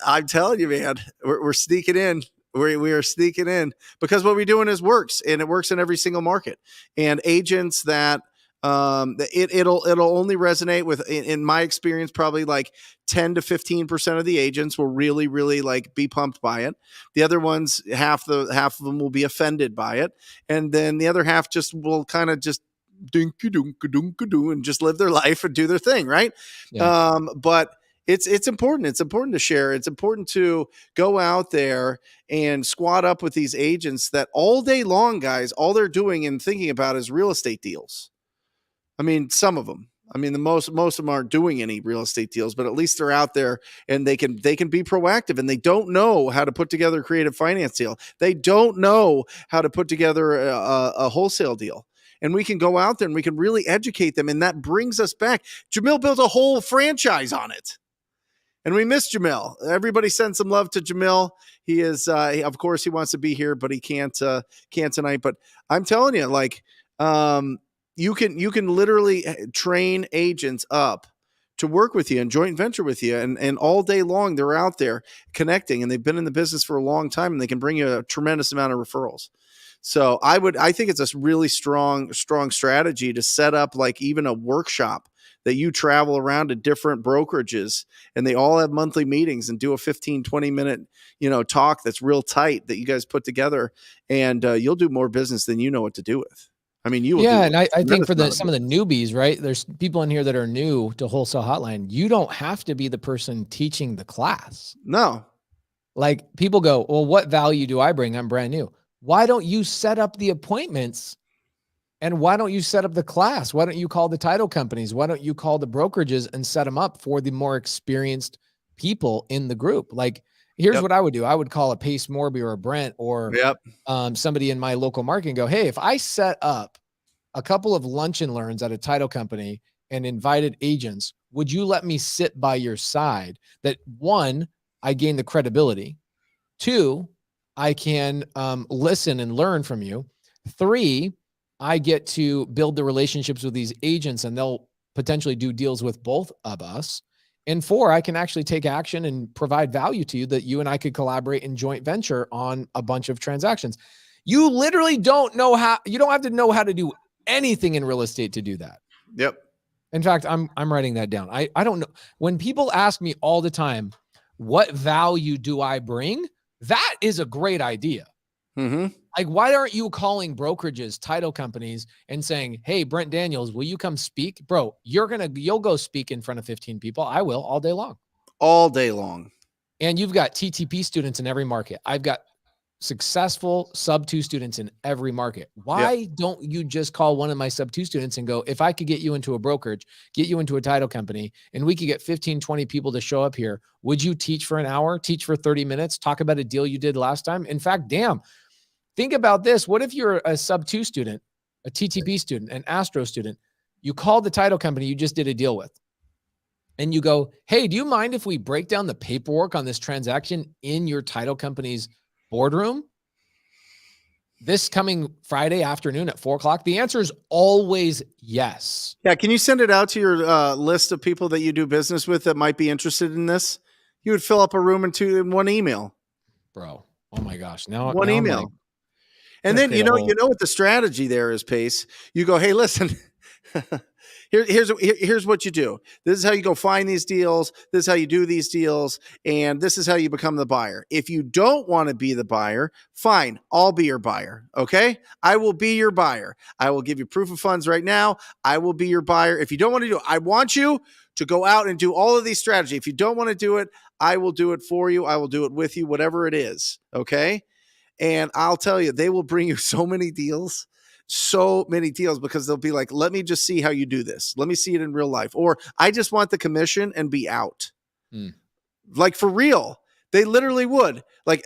I'm telling you, man, we're sneaking in. We are sneaking in because what we're doing works, and it works in every single market. And agents that it'll only resonate with, in my experience, probably like 10 to 15% of the agents will really, really like be pumped by it. The other ones, half of them will be offended by it. And then the other half just will kind of just dinky-dunk-a-dunk-a-doo and just live their life and do their thing. Right. Yeah. But it's important. It's important to share. It's important to go out there and squat up with these agents that all day long, guys, all they're doing and thinking about is real estate deals. I mean, some of them. I mean, most of them aren't doing any real estate deals, but at least they're out there and they can be proactive, and they don't know how to put together a creative finance deal. They don't know how to put together a wholesale deal. And we can go out there and we can really educate them. And that brings us back. Jamil built a whole franchise on it. And we miss Jamil. Everybody send some love to Jamil. He is, of course, he wants to be here, but he can't tonight. But I'm telling you, like, you can literally train agents up to work with you and joint venture with you. And all day long, they're out there connecting, and they've been in the business for a long time, and they can bring you a tremendous amount of referrals. So I think it's a really strong strategy to set up like even a workshop that you travel around to different brokerages, and they all have monthly meetings and do a 15-20 minute, talk that's real tight that you guys put together, and you'll do more business than you know what to do with. I mean, you will. Yeah, and I think for some of the newbies, right? There's people in here that are new to Wholesale Hotline. You don't have to be the person teaching the class. No. Like, people go, well, what value do I bring? I'm brand new. Why don't you set up the appointments? And why don't you set up the class? Why don't you call the title companies? Why don't you call the brokerages and set them up for the more experienced people in the group? Like, here's what I would do. I would call a Pace Morby or a Brent or somebody in my local market and go, hey, if I set up a couple of lunch and learns at a title company and invited agents, would you let me sit by your side? That, one, I gain the credibility. Two, I can listen and learn from you. Three, I get to build the relationships with these agents, and they'll potentially do deals with both of us. And four, I can actually take action and provide value to you that you and I could collaborate in joint venture on a bunch of transactions. You literally don't have to know how to do anything in real estate to do that. Yep. In fact, I'm writing that down. I don't know. When people ask me all the time, what value do I bring? That is a great idea. Mm-hmm. Like, why aren't you calling brokerages, title companies, and saying, hey, Brent Daniels, will you come speak? Bro, you'll go speak in front of 15 people. I will, all day long. All day long. And you've got TTP students in every market. I've got successful sub-2 students in every market. Why don't you just call one of my sub-2 students and go, if I could get you into a brokerage, get you into a title company, and we could get 15, 20 people to show up here, would you teach for an hour, teach for 30 minutes, talk about a deal you did last time? In fact, damn, think about this. What if you're a sub-2 student, a TTP student, an Astro student, you called the title company you just did a deal with, and you go, hey, do you mind if we break down the paperwork on this transaction in your title company's boardroom this coming Friday afternoon at 4:00? The answer is always yes. Yeah. Can you send it out to your list of people that you do business with that might be interested in this? You would fill up a room in one email. Bro. Oh my gosh. Now One email. Like, and then, you know what the strategy there is, Pace. You go, hey, listen, here's what you do. This is how you go find these deals. This is how you do these deals. And this is how you become the buyer. If you don't want to be the buyer, fine. I'll be your buyer. Okay. I will be your buyer. I will give you proof of funds right now. I will be your buyer. If you don't want to do it, I want you to go out and do all of these strategies. If you don't want to do it, I will do it for you. I will do it with you, whatever it is. Okay. And I'll tell you, they will bring you so many deals because they'll be like, let me just see how you do this. Let me see it in real life. Or I just want the commission and be out. Like for real. They literally would. Like,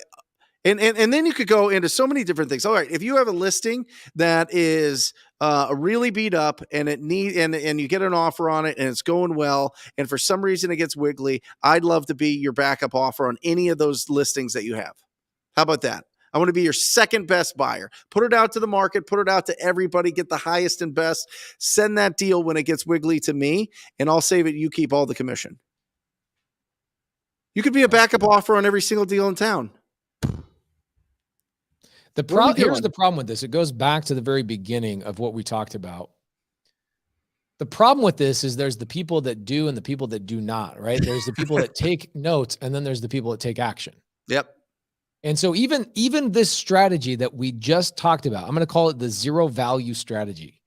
and then you could go into so many different things. All right. If you have a listing that is really beat up and and you get an offer on it and it's going well, and for some reason it gets wiggly, I'd love to be your backup offer on any of those listings that you have. How about that? I want to be your second best buyer. Put it out to the market, put it out to everybody, get the highest and best. Send that deal when it gets wiggly to me, and I'll save it. You keep all the commission. You could be a backup offer on every single deal in town. Here's the problem with this. It goes back to the very beginning of what we talked about. The problem with this is there's the people that do and the people that do not, right? There's the people that take notes, and then there's the people that take action. Yep. And so even this strategy that we just talked about, I'm going to call it the zero value strategy.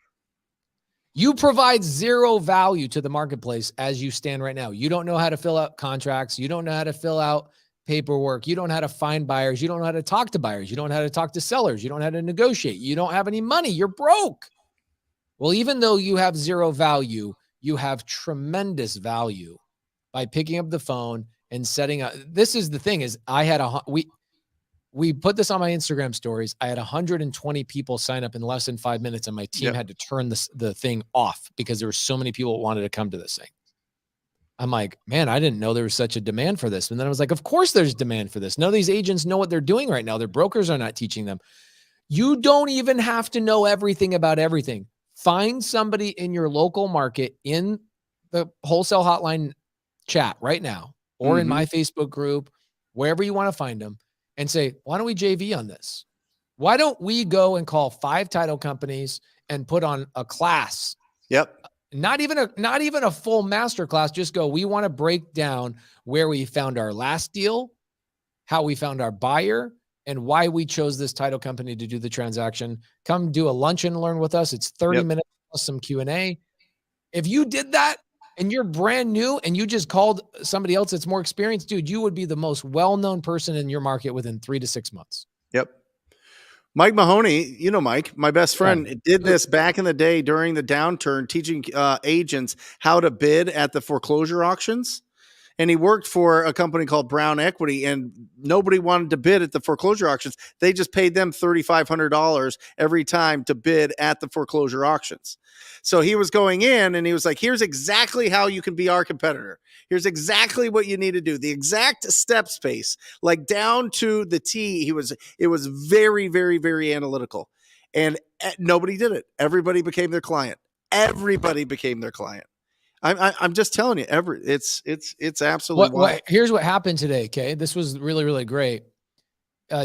You provide zero value to the marketplace as you stand right now. You don't know how to fill out contracts. You don't know how to fill out paperwork. You don't know how to find buyers. You don't know how to talk to buyers. You don't know how to talk to sellers. You don't know how to negotiate. You don't have any money. You're broke. Well, even though you have zero value, you have tremendous value by picking up the phone and setting up. This is the thing is we put this on my Instagram stories. I had 120 people sign up in less than 5 minutes, and my team had to turn the thing off because there were so many people that wanted to come to this thing. I'm like, man, I didn't know there was such a demand for this. And then I was like, of course there's demand for this. None of these agents know what they're doing right now. Their brokers are not teaching them. You don't even have to know everything about everything. Find somebody in your local market in the Wholesale Hotline chat right now, or in my Facebook group, wherever you want to find them, and say, why don't we JV on this? Why don't we go and call 5 title companies and put on a class? Yep. Not even a full master class. Just go, we want to break down where we found our last deal, how we found our buyer, and why we chose this title company to do the transaction. Come do a lunch and learn with us. It's 30 minutes plus some Q&A. If you did that and you're brand new and you just called somebody else that's more experienced, dude, you would be the most well-known person in your market within 3 to 6 months. Yep. Mike Mahoney, you know Mike, my best friend, did this back in the day during the downturn, teaching agents how to bid at the foreclosure auctions. And he worked for a company called Brown Equity, and nobody wanted to bid at the foreclosure auctions. They just paid them $3,500 every time to bid at the foreclosure auctions. So he was going in and he was like, here's exactly how you can be our competitor. Here's exactly what you need to do. The exact step space, like down to the T. It was very, very, very analytical, and nobody did it. Everybody became their client. Everybody became their client. I'm just telling you, it's absolutely. Here's what happened today. Okay. This was really, really great.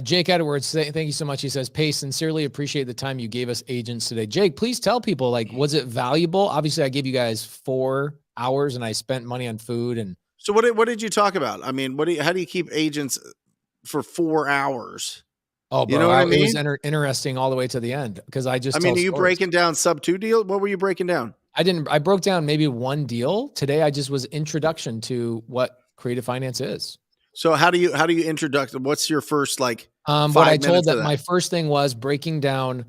Jake Edwards, thank you so much. He says, Pace, sincerely appreciate the time you gave us agents today. Jake, please tell people, like, was it valuable? Obviously I gave you guys 4 hours and I spent money on food. And so what did you talk about? I mean, how do you keep agents for 4 hours? Oh, bro, you know what I mean? It was interesting all the way to the end. Cause are you breaking down Sub2 Deal? What were you breaking down? I broke down maybe one deal. Today I just was introduction to what creative finance is. So how do you introduce? What's your first like? What I 5 told minutes of that my first thing was breaking down.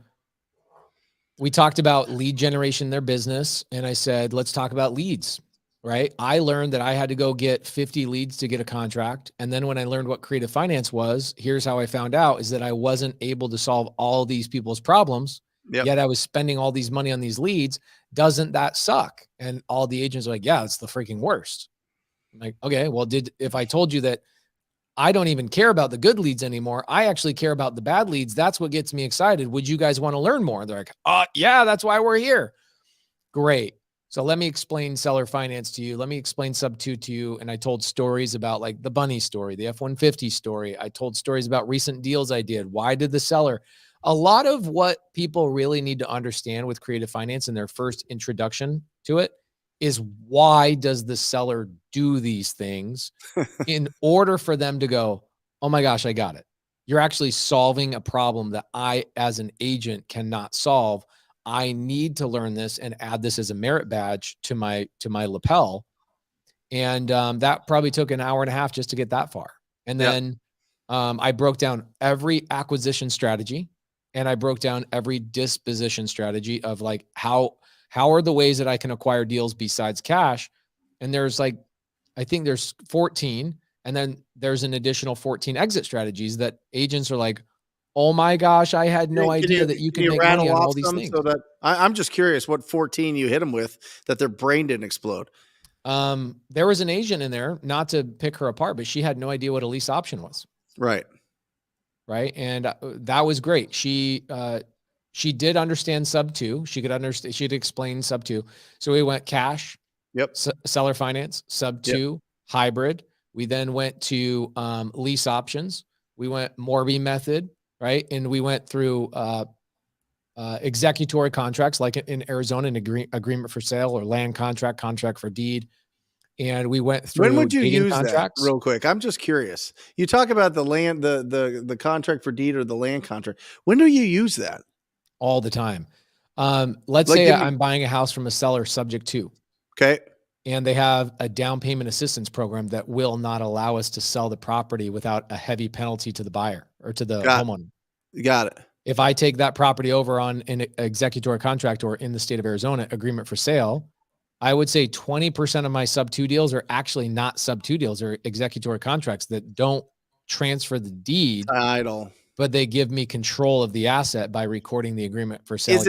We talked about lead generation in their business, and I said, let's talk about leads, right? I learned that I had to go get 50 leads to get a contract. And then when I learned what creative finance was, here's how I found out is that I wasn't able to solve all these people's problems. Yep. Yet I was spending all these money on these leads. Doesn't that suck? And all the agents are like, yeah, it's the freaking worst. I'm like, okay, well, if I told you that I don't even care about the good leads anymore, I actually care about the bad leads. That's what gets me excited. Would you guys want to learn more? They're like, yeah, that's why we're here. Great. So let me explain seller finance to you. Let me explain Sub2 to you. And I told stories about like the bunny story, the F-150 story. I told stories about recent deals I did. Why did the seller? A lot of what people really need to understand with creative finance in their first introduction to it is, why does the seller do these things in order for them to go, oh my gosh, I got it. You're actually solving a problem that I, as an agent, cannot solve. I need to learn this and add this as a merit badge to my lapel. And that probably took an hour and a half just to get that far. And then I broke down every acquisition strategy, and I broke down every disposition strategy of like, how are the ways that I can acquire deals besides cash? And there's like, I think there's 14, and then there's an additional 14 exit strategies that agents are like, oh my gosh, I had no idea that you can make money on all these things. So that I'm just curious what 14 you hit them with that their brain didn't explode. There was an agent in there, not to pick her apart, but she had no idea what a lease option was. Right. Right. And that was great. She did understand Sub2. She could understand, she'd explain Sub2. So we went cash, seller finance, Sub2, hybrid. We then went to lease options. We went Morby method, right? And we went through executory contracts, like in Arizona, an agreement for sale, or land contract, contract for deed. And we went through. When would you use contracts? That real quick? I'm just curious. You talk about the land, the contract for deed or the land contract. When do you use that? All the time. Let's say I'm buying a house from a seller subject to. Okay. And they have a down payment assistance program that will not allow us to sell the property without a heavy penalty to the buyer or to the homeowner. Got it. If I take that property over on an executory contract, or in the state of Arizona, agreement for sale, I would say 20% of my Sub2 deals are actually not Sub2 deals, or executory contracts that don't transfer the deed title, but they give me control of the asset by recording the agreement for sale. Is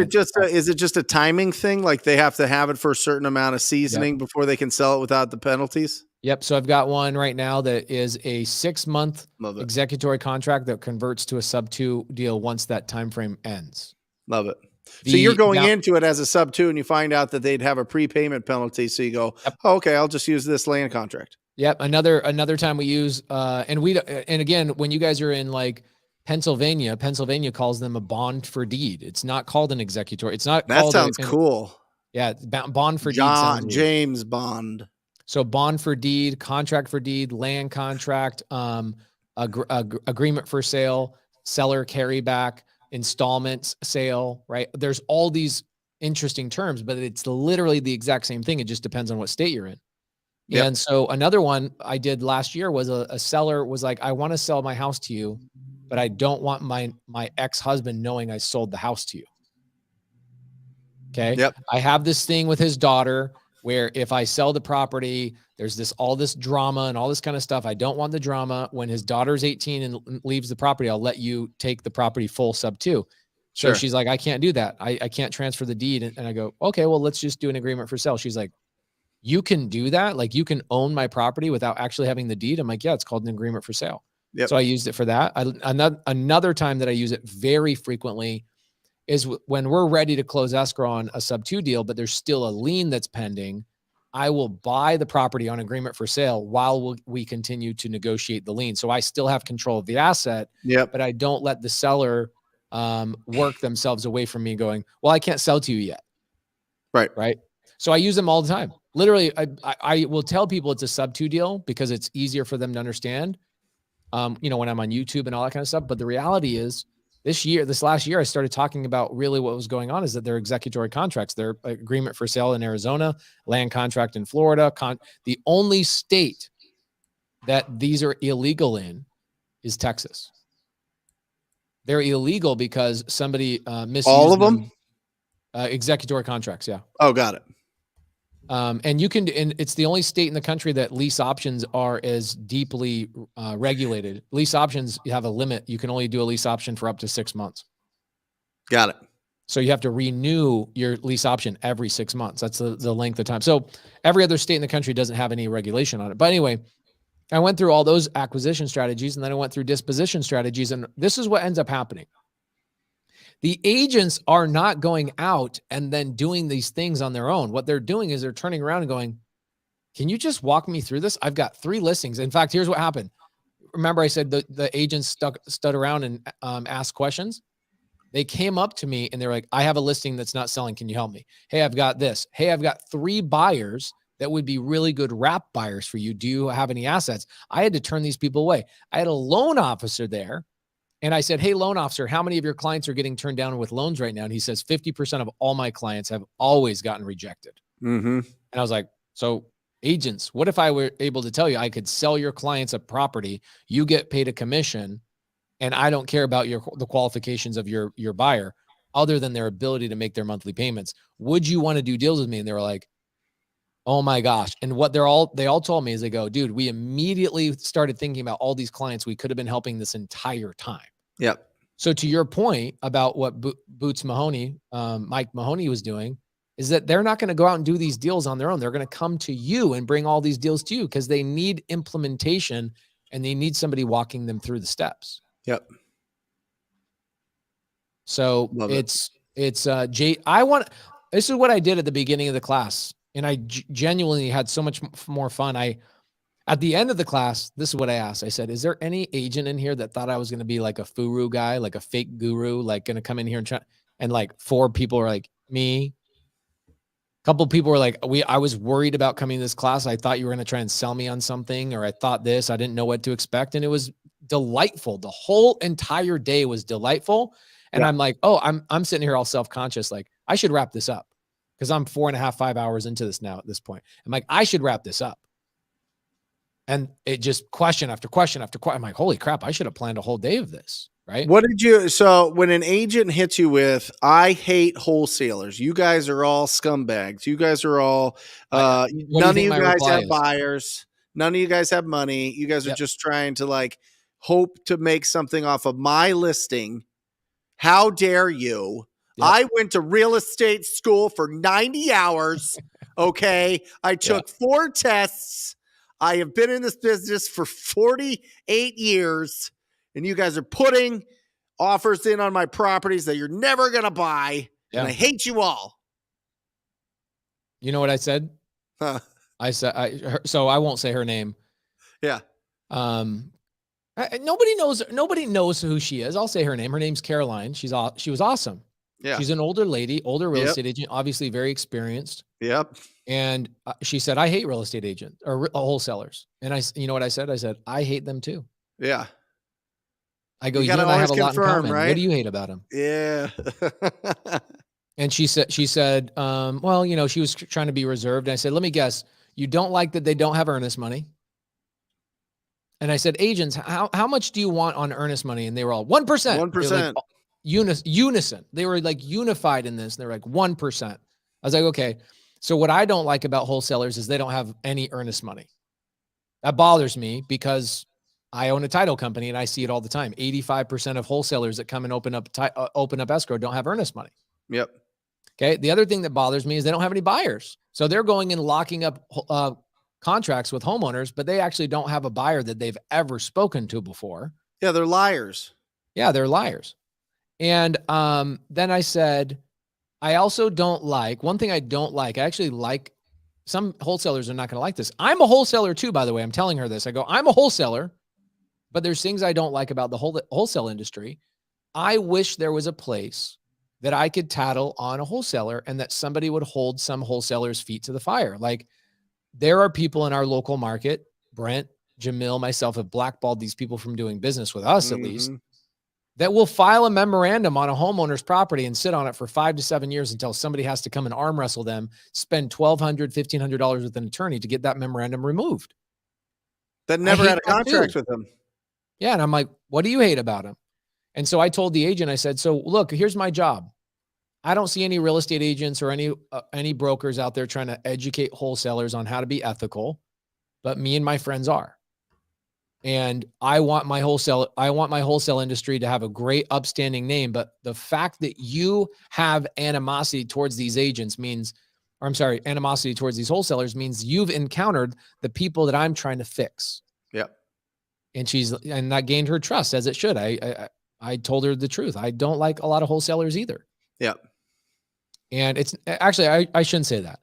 it just a timing thing? Like they have to have it for a certain amount of seasoning before they can sell it without the penalties? Yep. So I've got one right now that is a 6-month executory contract that converts to a Sub2 deal once that time frame ends. Love it. So you're going into it as a Sub2, and you find out that they'd have a prepayment penalty. So you go, oh, okay, I'll just use this land contract. Yep. Another time we use, and again, when you guys are in like Pennsylvania calls them a bond for deed. It's not called an executory. It's not. That sounds cool. Yeah. Bond for deed. James Bond. So bond for deed, contract for deed, land contract, agreement for sale, seller carryback, installments sale, right? There's all these interesting terms, but it's literally the exact same thing. It just depends on what state you're in. Yep. And so another one I did last year was a seller was like, I want to sell my house to you, but I don't want my ex-husband knowing I sold the house to you. Okay. Yep. I have this thing with his daughter where if I sell the property, there's all this drama and all this kind of stuff. I don't want the drama. When his daughter's 18 and leaves the property, I'll let you take the property full Sub2. So she's like, I can't do that. I can't transfer the deed. And I go, okay, well, let's just do an agreement for sale. She's like, you can do that? Like you can own my property without actually having the deed? I'm like, yeah, it's called an agreement for sale. Yep. So I used it for that. Another time that I use it very frequently is when we're ready to close escrow on a Sub2 deal, but there's still a lien that's pending. I will buy the property on agreement for sale while we continue to negotiate the lien. So I still have control of the asset, but I don't let the seller work themselves away from me going, well, I can't sell to you yet. Right. So I use them all the time. Literally, I will tell people it's a Sub2 deal because it's easier for them to understand, when I'm on YouTube and all that kind of stuff. But the reality is this last year, I started talking about really what was going on is that they're executory contracts. They're agreement for sale in Arizona, land contract in Florida. The only state that these are illegal in is Texas. They're illegal because somebody misused All of them? Executory contracts, yeah. Oh, got it. And it's the only state in the country that lease options are as deeply regulated. Lease options, you have a limit. You can only do a lease option for up to 6 months. Got it. So you have to renew your lease option every 6 months. That's the length of time. So every other state in the country doesn't have any regulation on it. But anyway, I went through all those acquisition strategies, and then I went through disposition strategies. And this is what ends up happening. The agents are not going out and then doing these things on their own. What they're doing is they're turning around and going, can you just walk me through this? I've got 3 listings. In fact, here's what happened. Remember I said the agents stood around and asked questions? They came up to me and they're like, I have a listing that's not selling. Can you help me? Hey, I've got this. Hey, I've got 3 buyers that would be really good wrap buyers for you. Do you have any assets? I had to turn these people away. I had a loan officer there. And I said, hey, loan officer, how many of your clients are getting turned down with loans right now? And he says, 50% of all my clients have always gotten rejected. Mm-hmm. And I was like, so agents, what if I were able to tell you I could sell your clients a property, you get paid a commission, and I don't care about the qualifications of your buyer other than their ability to make their monthly payments? Would you want to do deals with me? And they were like, oh my gosh. And what they all told me is they go, dude, we immediately started thinking about all these clients we could have been helping this entire time. Yep. So to your point about what Boots Mahoney, Mike Mahoney was doing, is that they're not going to go out and do these deals on their own. They're going to come to you and bring all these deals to you because they need implementation and they need somebody walking them through the steps. Yep. So Love this is what I did at the beginning of the class. And I genuinely had so much more fun. At the end of the class, this is what I asked. I said, is there any agent in here that thought I was going to be like a furu guy, like a fake guru, like going to come in here and try? And like 4 people are like, me. A couple of people were like, I was worried about coming to this class. I thought you were going to try and sell me on something, or I thought this, I didn't know what to expect. And it was delightful. The whole entire day was delightful. And I'm like, oh, I'm sitting here all self-conscious. Like I should wrap this up because I'm 4.5, 5 hours into this now at this point. I'm like, I should wrap this up. And it just question after question after question. I'm like, holy crap, I should have planned a whole day of this, right? So when an agent hits you with, I hate wholesalers, you guys are all scumbags. You guys are all, none of you guys have buyers. None of you guys have money. You guys are just trying to like hope to make something off of my listing. How dare you? Yep. I went to real estate school for 90 hours. Okay. I took 4 tests. I have been in this business for 48 years, and you guys are putting offers in on my properties that you're never going to buy, and I hate you all. You know what I said? Huh. I said, so I won't say her name. Yeah. Nobody knows who she is. I'll say her name. Her name's Caroline. She was awesome. Yeah. She's an older lady, older real estate agent, obviously very experienced. Yep. And she said, I hate real estate agents or wholesalers. And you know what I said? I said, I hate them too. Yeah. I go, you and I have a lot in common. Right? What do you hate about them? Yeah. And she said, well, you know, she was trying to be reserved. And I said, let me guess, you don't like that they don't have earnest money? And I said, agents, how much do you want on earnest money? And they were all 1%. 1%. Like, unison. They were like unified in this. And they're like 1%. I was like, okay. So what I don't like about wholesalers is they don't have any earnest money. That bothers me because I own a title company and I see it all the time. 85% of wholesalers that come and open up escrow don't have earnest money. Yep. Okay. The other thing that bothers me is they don't have any buyers. So they're going and locking up contracts with homeowners, but they actually don't have a buyer that they've ever spoken to before. Yeah, they're liars. Yeah, they're liars. And then I said, I also don't like, one thing I don't like, I actually like, some wholesalers are not going to like this. I'm a wholesaler too, by the way. I'm telling her this. I go, I'm a wholesaler, but there's things I don't like about the wholesale industry. I wish there was a place that I could tattle on a wholesaler and that somebody would hold some wholesalers' feet to the fire. Like there are people in our local market, Brent, Jamil, myself have blackballed these people from doing business with us at least, that will file a memorandum on a homeowner's property and sit on it for 5 to 7 years until somebody has to come and arm wrestle them, spend $1,200, $1,500 with an attorney to get that memorandum removed. that I never hate had a that contract too. with him. Yeah. And I'm like, what do you hate about him? And so I told the agent, I said, so look, here's my job. I don't see any real estate agents or any brokers out there trying to educate wholesalers on how to be ethical, but me and my friends are. And I want my wholesale industry to have a great upstanding name. But the fact that you have animosity towards these agents means, or I'm sorry, animosity towards these wholesalers means you've encountered the people that I'm trying to fix. Yep. And that gained her trust, as it should. I told her the truth. I don't like a lot of wholesalers either. Yep. And it's actually, I shouldn't say that.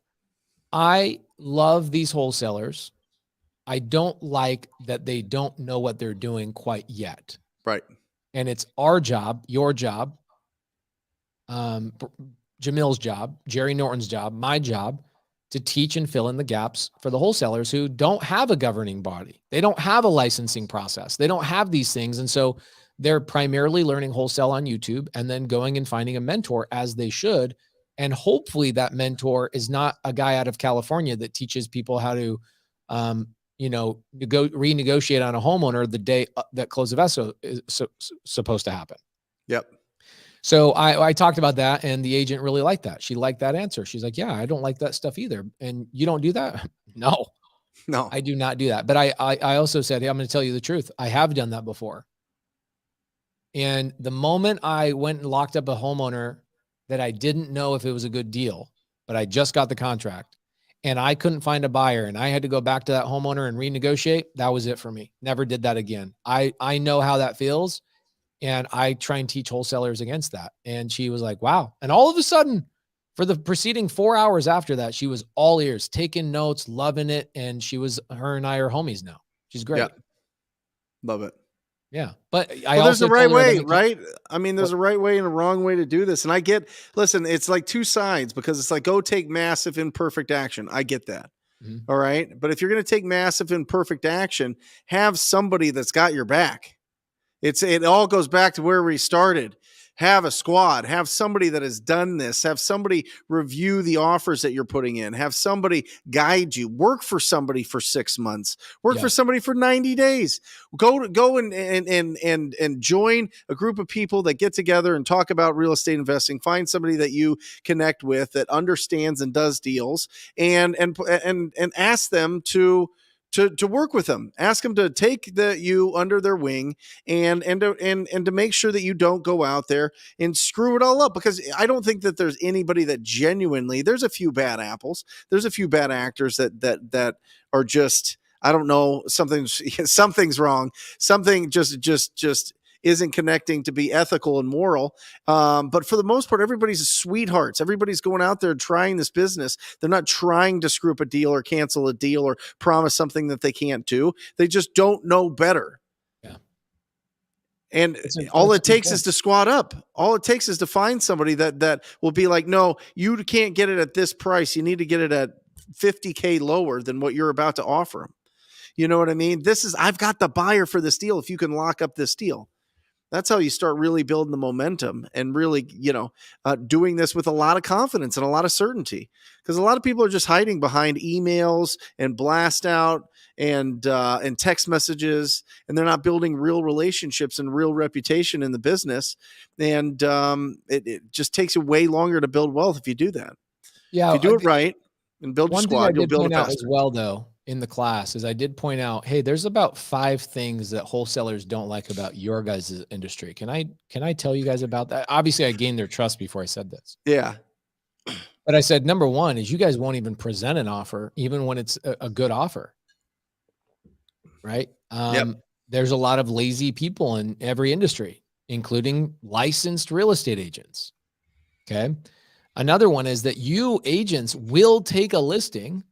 I love these wholesalers. I don't like that they don't know what they're doing quite yet. Right. And it's our job, your job, Jamil's job, Jerry Norton's job, my job to teach and fill in the gaps for the wholesalers who don't have a governing body. They don't have a licensing process. They don't have these things. And so they're primarily learning wholesale on YouTube and then going and finding a mentor, as they should. And hopefully that mentor is not a guy out of California that teaches people how to, renegotiate on a homeowner the day that close of escrow is supposed to happen. Yep. So I talked about that, and the agent really liked that. She liked that answer. She's like, yeah, I don't like that stuff either. And you don't do that? No, I do not do that. But I also said, hey, I'm going to tell you the truth. I have done that before. And the moment I went and locked up a homeowner that I didn't know if it was a good deal, but I just got the contract and I couldn't find a buyer and I had to go back to that homeowner and renegotiate, that was it for me. Never did that again. I know how that feels. And I try and teach wholesalers against that. And she was like, wow. And all of a sudden, for the preceding 4 hours after that, she was all ears, taking notes, loving it. And her and I are homies now. She's great. Yeah. Love it. Yeah. But there's a right way, right? I mean, there's a right way and a wrong way to do this. And listen, it's like two sides, because it's like, go take massive imperfect action. I get that. Mm-hmm. All right. But if you're going to take massive imperfect action, have somebody that's got your back. It all goes back to where we started. Have a squad, have somebody that has done this, have somebody review the offers that you're putting in, have somebody guide you, work for somebody for 6 months, work for somebody for 90 days, go and join a group of people that get together and talk about real estate investing. Find somebody that you connect with that understands and does deals, and ask them to work with them. Ask them to take you under their wing and to make sure that you don't go out there and screw it all up, because I don't think that there's anybody that genuinely, there's a few bad apples. There's a few bad actors that are just, I don't know, something's wrong. Something just isn't connecting to be ethical and moral. But for the most part, everybody's sweethearts. Everybody's going out there trying this business. They're not trying to screw up a deal or cancel a deal or promise something that they can't do. They just don't know better. Yeah. And all it takes is to squat up. All it takes is to find somebody that will be like, no, you can't get it at this price. You need to get it at $50K lower than what you're about to offer them. You know what I mean? I've got the buyer for this deal. If you can lock up this deal. That's how you start really building the momentum and really, doing this with a lot of confidence and a lot of certainty, because a lot of people are just hiding behind emails and blast out and text messages, and they're not building real relationships and real reputation in the business. And it just takes you way longer to build wealth if you do that. Yeah. If you do it right and build your squad, you'll build it faster. As well, though, in the class is I did point out, hey, there's about 5 things that wholesalers don't like about your guys' industry. Can I tell you guys about that? Obviously, I gained their trust before I said this. Yeah. But I said, number 1 is you guys won't even present an offer, even when it's a good offer. Right? There's a lot of lazy people in every industry, including licensed real estate agents. Okay. Another one is that you agents will take a listing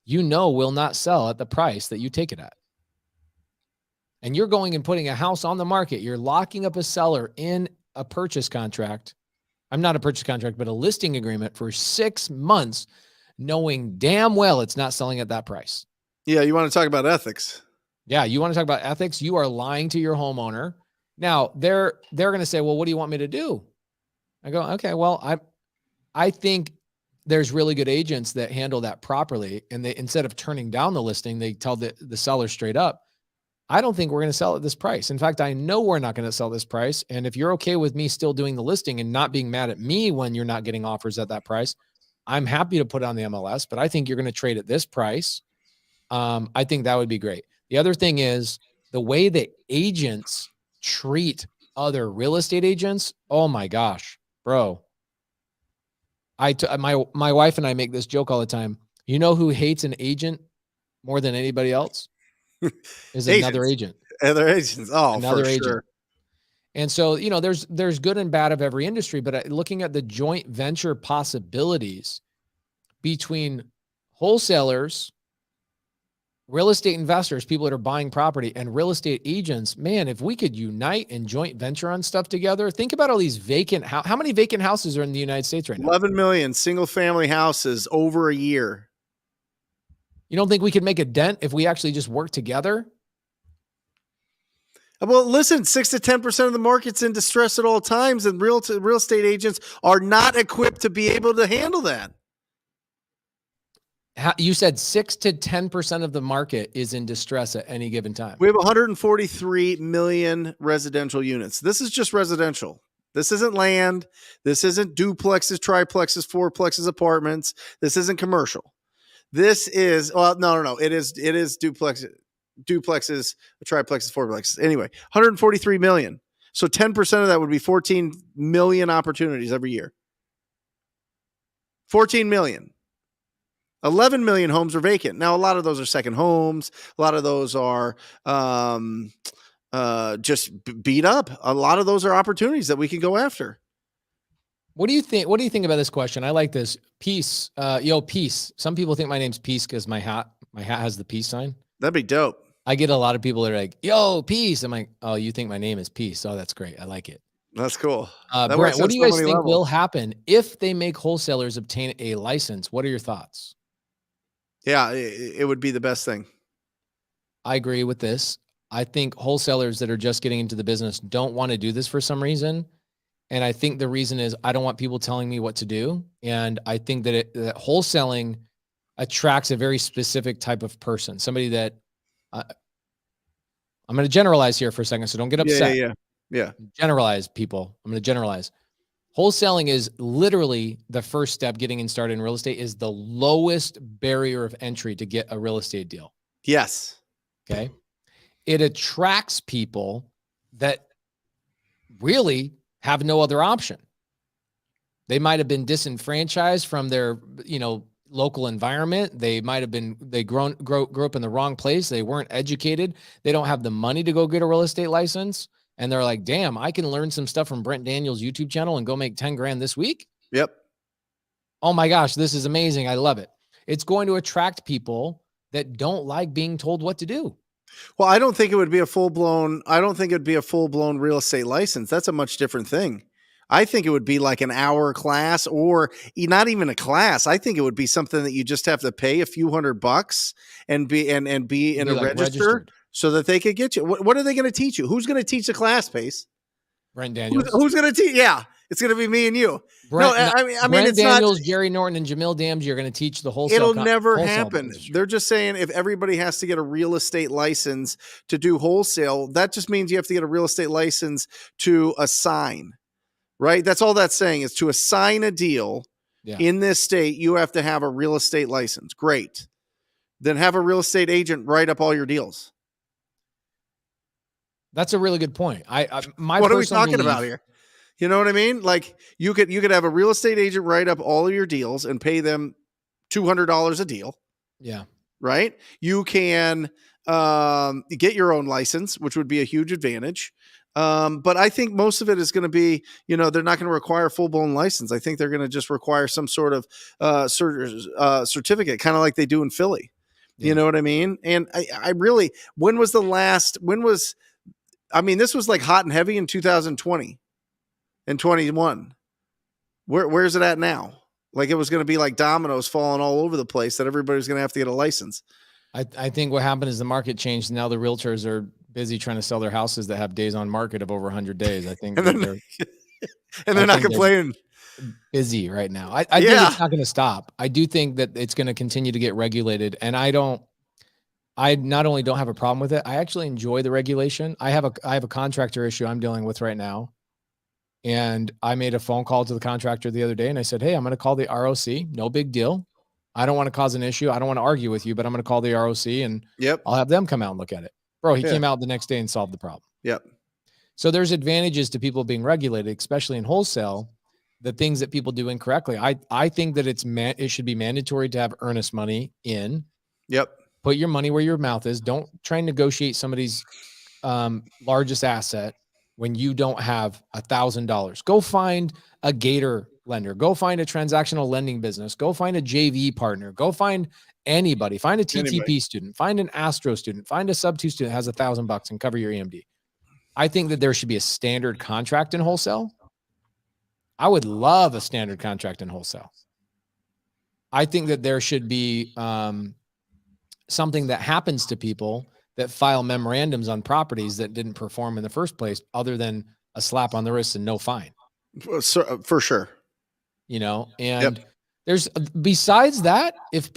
will not sell at the price that you take it at. And you're going and putting a house on the market. You're locking up a seller in a purchase contract. I'm not a purchase contract, but a listing agreement for 6 months, knowing damn well it's not selling at that price. Yeah. You want to talk about ethics? Yeah. You want to talk about ethics? You are lying to your homeowner. Now they're going to say, well, what do you want me to do? I go, okay, well, I think there's really good agents that handle that properly. And they, instead of turning down the listing, they tell the seller straight up, I don't think we're going to sell at this price. In fact, I know we're not going to sell this price. And if you're okay with me still doing the listing and not being mad at me when you're not getting offers at that price, I'm happy to put it on the MLS, but I think you're going to trade at this price. I think that would be great. The other thing is the way that agents treat other real estate agents. Oh my gosh, bro. My wife and I make this joke all the time. You know who hates an agent more than anybody else? Is another agent. Other agents. Oh, Another for agent. sure. And so, you know, there's good and bad of every industry, but looking at the joint venture possibilities between wholesalers, real estate investors, people that are buying property, and real estate agents, man, if we could unite and joint venture on stuff together, think about all these vacant, how many vacant houses are in the United States right now? 11 million single family houses over a year. You don't think we could make a dent if we actually just work together? Well, listen, 6 to 10% of the market's in distress at all times, and real estate agents are not equipped to be able to handle that. You said 6 to 10% of the market is in distress at any given time. We have 143 million residential units. This is just residential. This isn't land. This isn't duplexes, triplexes, fourplexes, apartments. This isn't commercial. This is, well, no. It is duplexes, triplexes, fourplexes. Anyway, 143 million. So 10% of that would be 14 million opportunities every year. 14 million. 11 million homes are vacant. Now, a lot of those are second homes. A lot of those are just beat up. A lot of those are opportunities that we can go after. What do you think? What do you think about this question? I like this. Peace. Peace. Some people think my name's Peace because my hat has the peace sign. That'd be dope. I get a lot of people that are like, yo, Peace. I'm like, oh, you think my name is Peace? Oh, that's great. I like it. That's cool. Brent, what do you guys think will happen if they make wholesalers obtain a license? What are your thoughts? Yeah, it would be the best thing. I agree with this. I think wholesalers that are just getting into the business don't want to do this for some reason. And I think the reason is I don't want people telling me what to do. And I think that that wholesaling attracts a very specific type of person, somebody that I'm going to generalize here for a second, so don't get upset. Yeah. Generalize, people. I'm going to generalize. Wholesaling is literally the first step getting started in real estate, is the lowest barrier of entry to get a real estate deal. Yes. Okay. It attracts people that really have no other option. They might have been disenfranchised from their, local environment. They might have been, grew up in the wrong place. They weren't educated. They don't have the money to go get a real estate license. And they're like, damn, I can learn some stuff from Brent Daniels' YouTube channel and go make 10 grand this week. Yep. Oh my gosh, this is amazing. I love it. It's going to attract people that don't like being told what to do. Well, I don't think it would be a full-blown real estate license. That's a much different thing. I think it would be like an hour class, or not even a class. I think it would be something that you just have to pay a few $100 and be in a register so that they could get you. What are they going to teach you? Who's going to teach the class, Pace? Brent Daniels. Who's going to teach? Yeah, it's going to be me and you. Brent Daniels, Jerry Norton, and Jamil Damji are going to teach the wholesale. It'll never happen. They're just saying if everybody has to get a real estate license to do wholesale, that just means you have to get a real estate license to assign. Right? That's all that's saying, is to assign a deal in this state, you have to have a real estate license. Great. Then have a real estate agent write up all your deals. That's a really good point. What are we talking about here? You know what I mean? Like you could have a real estate agent write up all of your deals and pay them $200 a deal. Yeah. Right? You can get your own license, which would be a huge advantage. But I think most of it is going to be, they're not going to require a full-blown license. I think they're going to just require some sort of certificate, kind of like they do in Philly. Yeah. You know what I mean? And I really, this was like hot and heavy in 2020 and 21. Where's it at now? Like it was going to be like dominoes falling all over the place that everybody's going to have to get a license. I think what happened is the market changed. And now the realtors are busy trying to sell their houses that have days on market of over 100 days. I think, and they're not complaining. busy right now. I think it's not going to stop. I do think that it's going to continue to get regulated. And I not only don't have a problem with it, I actually enjoy the regulation. I have a contractor issue I'm dealing with right now. And I made a phone call to the contractor the other day and I said, hey, I'm going to call the ROC. No big deal. I don't want to cause an issue. I don't want to argue with you, but I'm going to call the ROC and I'll have them come out and look at it. Bro, he came out the next day and solved the problem. Yep. So there's advantages to people being regulated, especially in wholesale, the things that people do incorrectly. I think that it should be mandatory to have earnest money in. Yep. Put your money where your mouth is. Don't try and negotiate somebody's largest asset when you don't have $1,000. Go find a gator lender. Go find a transactional lending business. Go find a JV partner. Go find anybody. Find a TTP student. Find an Astro student. Find a Sub2 student that has $1,000 and cover your EMD. I think that there should be a standard contract in wholesale. I would love a standard contract in wholesale. I think that there should be something that happens to people that file memorandums on properties that didn't perform in the first place, other than a slap on the wrist and no fine. For sure. You know, and there's, besides that, if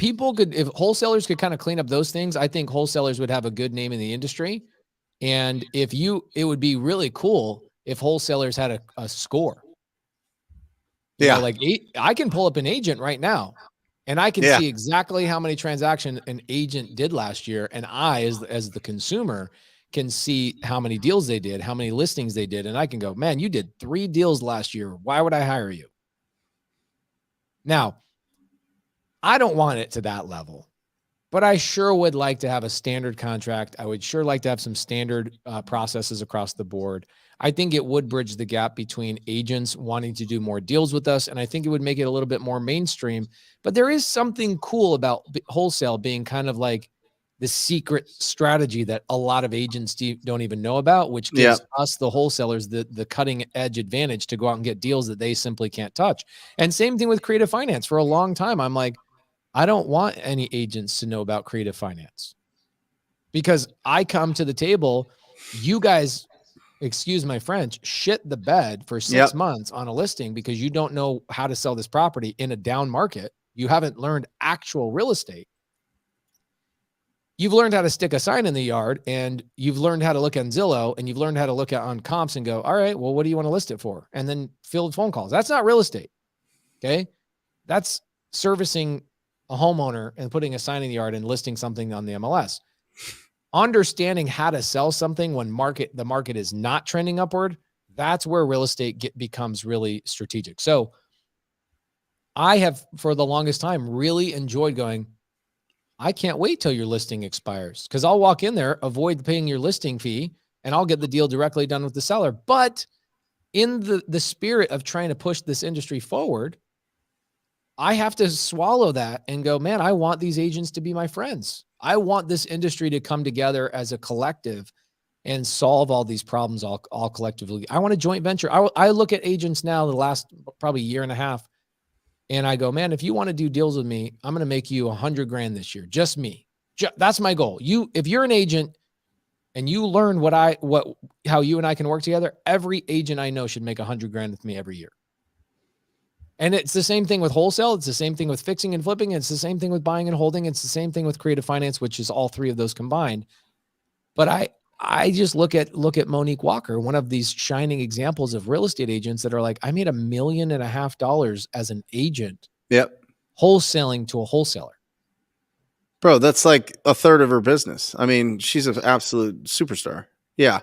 wholesalers could kind of clean up those things, I think wholesalers would have a good name in the industry. And it would be really cool if wholesalers had a score. You know, like I can pull up an agent right now and I can see exactly how many transactions an agent did last year. And I, as the consumer, can see how many deals they did, how many listings they did. And I can go, man, you did 3 deals last year. Why would I hire you? Now, I don't want it to that level, but I sure would like to have a standard contract. I would sure like to have some standard processes across the board. I think it would bridge the gap between agents wanting to do more deals with us, and I think it would make it a little bit more mainstream. But there is something cool about wholesale being kind of like the secret strategy that a lot of agents don't even know about, which gives us, the wholesalers, the cutting edge advantage to go out and get deals that they simply can't touch. And same thing with creative finance. For a long time, I'm like, I don't want any agents to know about creative finance, because I come to the table, you guys, excuse my French, shit the bed for 6 months on a listing because you don't know how to sell this property in a down market. You haven't learned actual real estate. You've learned how to stick a sign in the yard, and you've learned how to look on Zillow, and you've learned how to look on comps and go, all right, well, what do you want to list it for? And then field phone calls. That's not real estate. Okay. That's servicing a homeowner and putting a sign in the yard and listing something on the MLS. Understanding how to sell something when the market is not trending upward, that's where real estate becomes really strategic. So I have, for the longest time, really enjoyed going, I can't wait till your listing expires, because I'll walk in there, avoid paying your listing fee, and I'll get the deal directly done with the seller. But in the spirit of trying to push this industry forward, I have to swallow that and go, man, I want these agents to be my friends. I want this industry to come together as a collective and solve all these problems all collectively. I want a joint venture. I look at agents now, the last probably year and a half, and I go, man, if you want to do deals with me, I'm going to make you $100 grand this year. Just me. That's my goal. If you're an agent and you learn how you and I can work together, every agent I know should make $100 grand with me every year. And it's the same thing with wholesale. It's the same thing with fixing and flipping. It's the same thing with buying and holding. It's the same thing with creative finance, which is all 3 of those combined. But I just look at Monique Walker, one of these shining examples of real estate agents that are like, I made $1.5 million as an agent. Wholesaling to a wholesaler. Bro, that's like a third of her business. I mean, she's an absolute superstar. Yeah.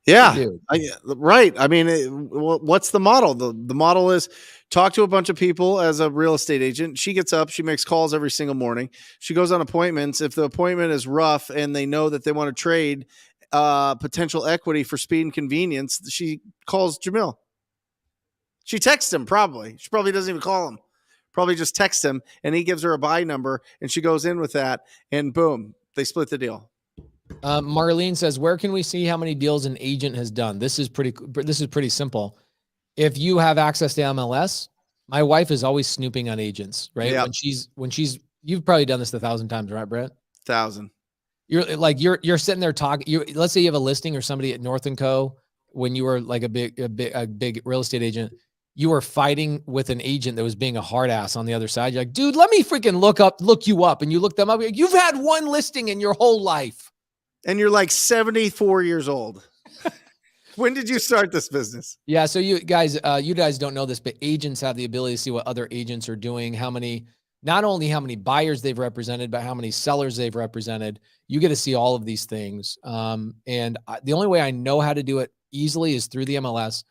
Right. I mean, what's the model? The model is talk to a bunch of people as a real estate agent. She gets up, she makes calls every single morning. She goes on appointments. If the appointment is rough and they know that they want to trade potential equity for speed and convenience, she calls Jamil. She texts him probably. She probably doesn't even call him. Probably just texts him, and he gives her a buy number, and she goes in with that, and boom, they split the deal. Marlene says, where can we see how many deals an agent has done? This is pretty simple. If you have access to MLS, my wife is always snooping on agents, right? Yep. When she's, you've probably done this 1,000 times, right, Brett? 1,000. You're sitting there talking. Let's say you have a listing or somebody at North & Co. when you were like a big real estate agent, you were fighting with an agent that was being a hard ass on the other side. You're like, dude, let me freaking look you up. And you look them up. You've had one listing in your whole life. And you're like 74 years old. When did you start this business? Yeah. So you guys don't know this, but agents have the ability to see what other agents are doing, not only how many buyers they've represented, but how many sellers they've represented. You get to see all of these things. The only way I know how to do it easily is through the MLS.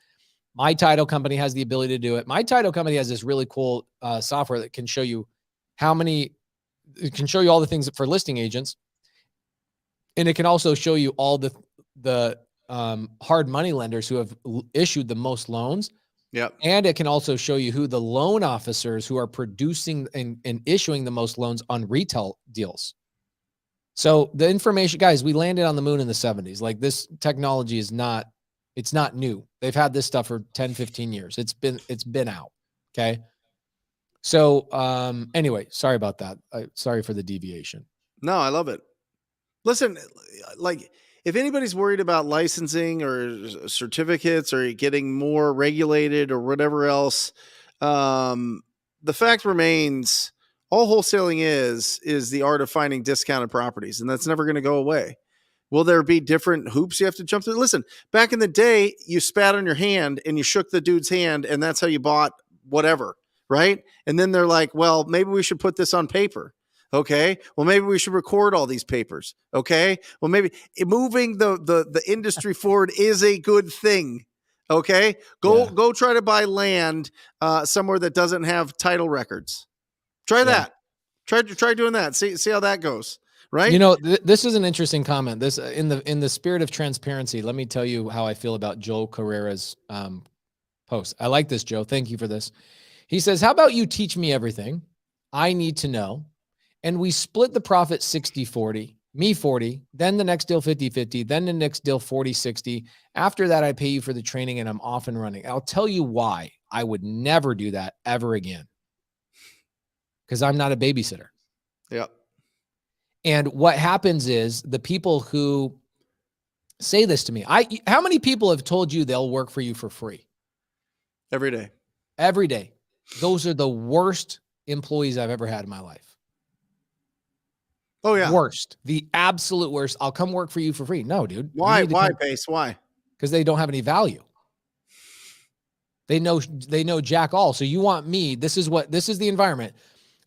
My title company has the ability to do it. My title company has this really cool software that can show you all the things for listing agents. And it can also show you all the hard money lenders who have issued the most loans. Yep. And it can also show you who the loan officers who are producing and issuing the most loans on retail deals. So the information, guys, we landed on the moon in the 70s. Like, this technology it's not new. They've had this stuff for 10, 15 years. It's been out. Okay. So anyway, sorry about that. Sorry for the deviation. No, I love it. Listen, like, if anybody's worried about licensing or certificates or getting more regulated or whatever else, the fact remains, all wholesaling is the art of finding discounted properties, and that's never going to go away. Will there be different hoops you have to jump through? Listen, back in the day, you spat on your hand and you shook the dude's hand, and that's how you bought whatever, right? And then they're like, well, maybe we should put this on paper. Okay. Well, maybe we should record all these papers. Okay. Well, maybe moving the industry forward is a good thing. Okay. Go try to buy land somewhere that doesn't have title records. Try that. Try doing that. See how that goes. Right. This is an interesting comment. This in the spirit of transparency, let me tell you how I feel about Joe Carrera's post. I like this, Joe. Thank you for this. He says, how about you teach me everything I need to know? And we split the profit 60-40, me 40, then the next deal 50-50, then the next deal 40-60. After that, I pay you for the training and I'm off and running. I'll tell you why I would never do that ever again. Because I'm not a babysitter. Yep. And what happens is the people who say this to me, how many people have told you they'll work for you for free? Every day. Every day. Those are the worst employees I've ever had in my life. Oh yeah. Worst. The absolute worst. I'll come work for you for free. No, dude. Why, Pace? Why? Because they don't have any value. They know jack all. So you want me, this is the environment.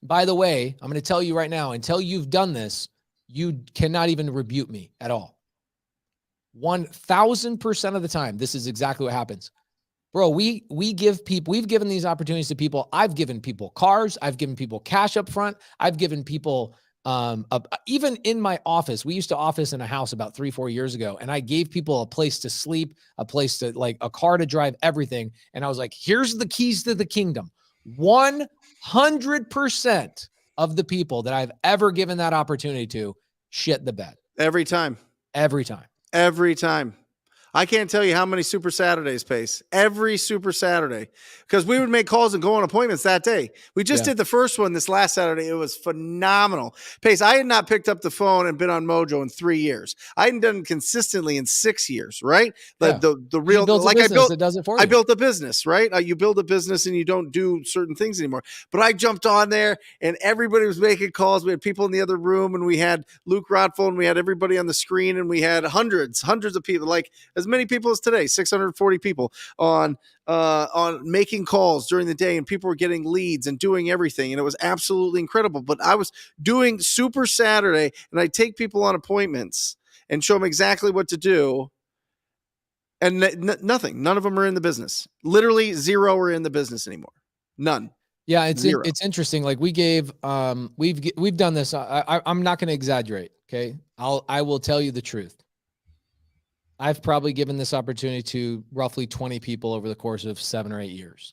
By the way, I'm going to tell you right now, until you've done this, you cannot even rebuke me at all. 1,000% of the time, this is exactly what happens. Bro, we've given these opportunities to people. I've given people cars. I've given people cash up front. I've given people, even in my office, we used to office in a house about 3-4 years ago. And I gave people a place to sleep, a place to, like, a car to drive, everything. And I was like, here's the keys to the kingdom. 100% of the people that I've ever given that opportunity to shit the bed. Every time. I can't tell you how many Super Saturdays, Pace. Every Super Saturday. Because we would make calls and go on appointments that day. We just did the first one this last Saturday. It was phenomenal. Pace, I had not picked up the phone and been on Mojo in 3 years. I hadn't done it consistently in 6 years, right? The real, like, it does it for you. I built a business, right? You build a business and you don't do certain things anymore. But I jumped on there and everybody was making calls. We had people in the other room and we had Luke Rothful and we had everybody on the screen and we had hundreds of people, like as many people as today, 640 people on making calls during the day, and people were getting leads and doing everything, and it was absolutely incredible. But I was doing Super Saturday, and I take people on appointments and show them exactly what to do, and nothing. None of them are in the business. Literally zero are in the business anymore. None. Yeah, it's interesting. Like we've done this. I'm not going to exaggerate. Okay, I will tell you the truth. I've probably given this opportunity to roughly 20 people over the course of 7 or 8 years.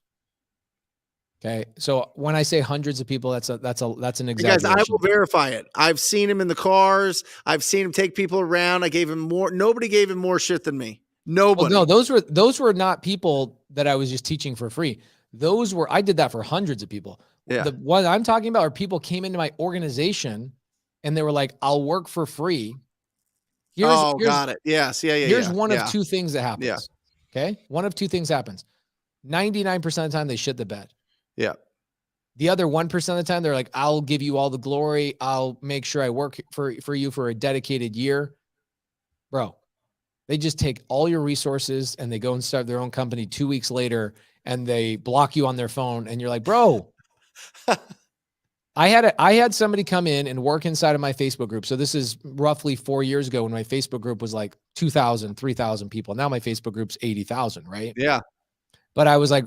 Okay. So when I say hundreds of people, that's an exaggeration. Guys, I will verify it. I've seen him in the cars. I've seen him take people around. I gave him more. Nobody gave him more shit than me. Nobody. Well, no, those were not people that I was just teaching for free. I did that for hundreds of people. Yeah. The one I'm talking about are people came into my organization and they were like, I'll work for free. Got it. Yes. Yeah. Here's one of two things that happens. Yeah. Okay. One of two things happens. 99% of the time, they shit the bed. Yeah. The other 1% of the time, they're like, I'll give you all the glory. I'll make sure I work for you for a dedicated year. Bro, they just take all your resources and they go and start their own company 2 weeks later and they block you on their phone. And you're like, bro, I had somebody come in and work inside of my Facebook group. So this is roughly 4 years ago when my Facebook group was like 2,000, 3,000 people. Now my Facebook group's 80,000, right? Yeah. But I was like,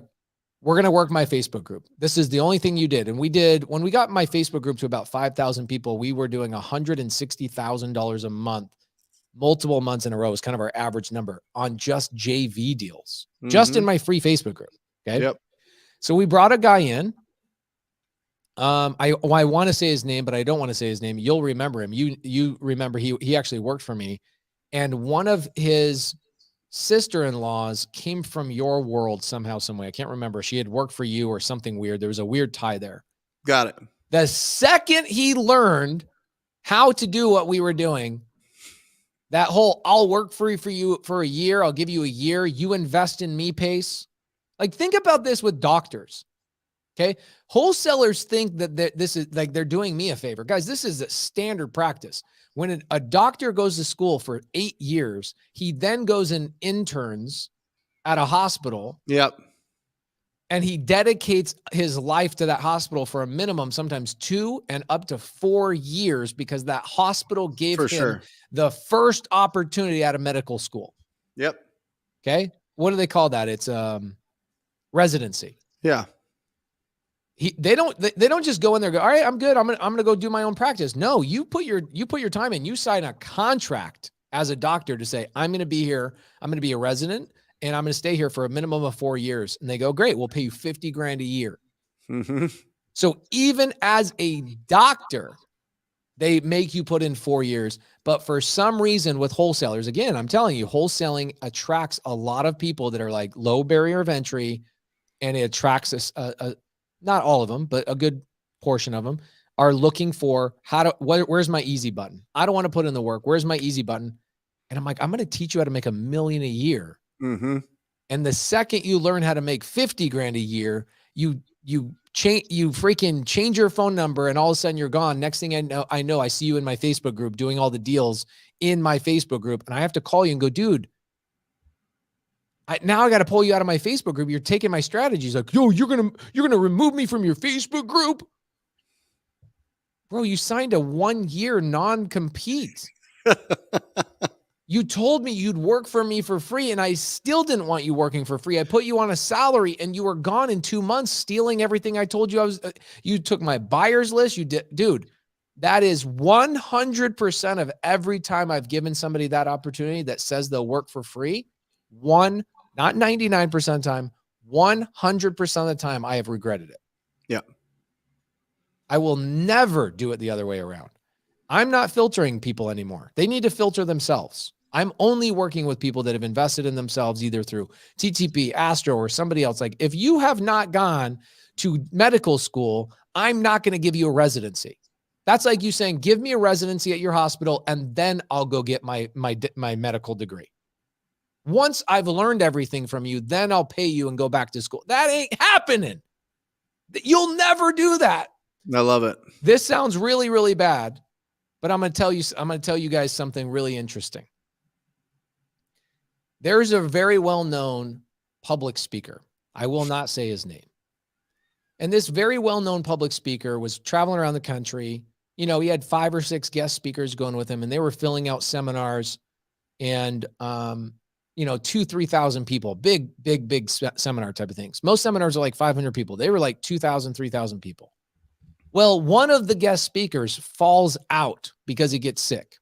we're going to work my Facebook group. This is the only thing you did. And we did, when we got my Facebook group to about 5,000 people, we were doing $160,000 a month, multiple months in a row is kind of our average number on just JV deals, just in my free Facebook group. Okay. Yep. So we brought a guy in. I want to say his name, but I don't want to say his name. You'll remember him. You remember he actually worked for me, and one of his sister-in-laws came from your world somehow, some way. I can't remember. She had worked for you or something weird. There was a weird tie there. Got it. The second he learned how to do what we were doing, that whole I'll work for you for a year, I'll give you a year, you invest in me pace. Like, think about this with doctors. Okay. Wholesalers think that this is like they're doing me a favor. Guys, this is a standard practice. When a doctor goes to school for 8 years, he then goes and interns at a hospital. Yep. And he dedicates his life to that hospital for a minimum, sometimes 2 and up to 4 years, because that hospital gave him the first opportunity out of medical school. Yep. Okay. What do they call that? It's residency. Yeah. They don't just go in there and go, all right, I'm good. I'm gonna go do my own practice. No, you put your time in. You sign a contract as a doctor to say, I'm gonna be here. I'm gonna be a resident, and I'm gonna stay here for a minimum of 4 years. And they go, great, we'll pay you $50,000 a year. Mm-hmm. So even as a doctor, they make you put in 4 years. But for some reason with wholesalers, again, I'm telling you, wholesaling attracts a lot of people that are like low barrier of entry, and it attracts us. Not all of them, but a good portion of them are looking for where's my easy button? I don't want to put in the work. Where's my easy button? And I'm like, I'm going to teach you how to make $1 million a year. Mm-hmm. And the second you learn how to make $50,000 a year, you freaking change your phone number, and all of a sudden you're gone. Next thing I know, I see you in my Facebook group doing all the deals in my Facebook group, and I have to call you and go, dude, now I got to pull you out of my Facebook group. You're taking my strategies. Like, yo, you're gonna remove me from your Facebook group, bro. You signed a 1-year non-compete. You told me you'd work for me for free, and I still didn't want you working for free. I put you on a salary, and you were gone in 2 months, stealing everything I told you. You took my buyer's list. You did, dude. That is 100% of every time I've given somebody that opportunity that says they'll work for free. Not 99% of the time, 100% of the time, I have regretted it. Yeah. I will never do it the other way around. I'm not filtering people anymore. They need to filter themselves. I'm only working with people that have invested in themselves, either through TTP, Astro, or somebody else. Like, if you have not gone to medical school, I'm not going to give you a residency. That's like you saying, give me a residency at your hospital, and then I'll go get my medical degree. Once I've learned everything from you, then I'll pay you and go back to school. That ain't happening. You'll never do that. I love it. This sounds really, really bad, but I'm going to tell you guys something really interesting. There's a very well-known public speaker. I will not say his name. And this very well-known public speaker was traveling around the country. You know, he had 5 or 6 guest speakers going with him, and they were filling out seminars, and 2,000-3,000 people, big seminar type of things. Most seminars are like 500 people. They were like 2,000, 3,000 people. Well, one of the guest speakers falls out because he gets sick.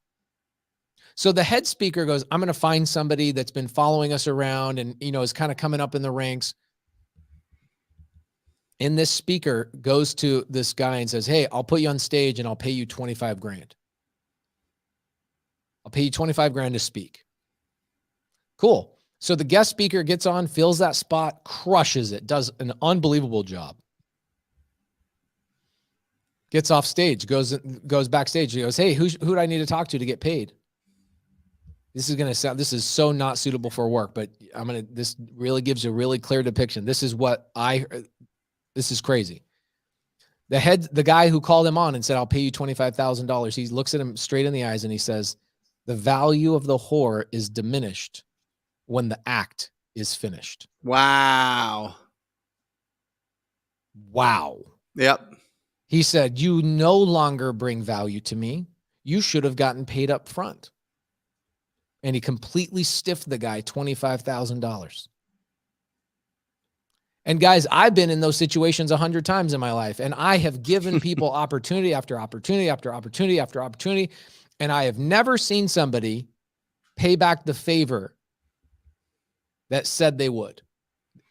So the head speaker goes, I'm going to find somebody that's been following us around and, is kind of coming up in the ranks. And this speaker goes to this guy and says, hey, I'll put you on stage and I'll pay you $25,000. I'll pay you $25,000 to speak. Cool. So the guest speaker gets on, fills that spot, crushes it, does an unbelievable job. Gets off stage, goes backstage. He goes, hey, who do I need to talk to get paid? this is so not suitable for work, but this really gives a really clear depiction. This is crazy. The guy who called him on and said, I'll pay you $25,000. He looks at him straight in the eyes and he says, the value of the whore is diminished when the act is finished. Wow. Yep. He said, you no longer bring value to me. You should have gotten paid up front. And he completely stiffed the guy $25,000. And guys, I've been in those situations 100 times in my life, and I have given people opportunity after opportunity after opportunity after opportunity, and I have never seen somebody pay back the favor that said they would.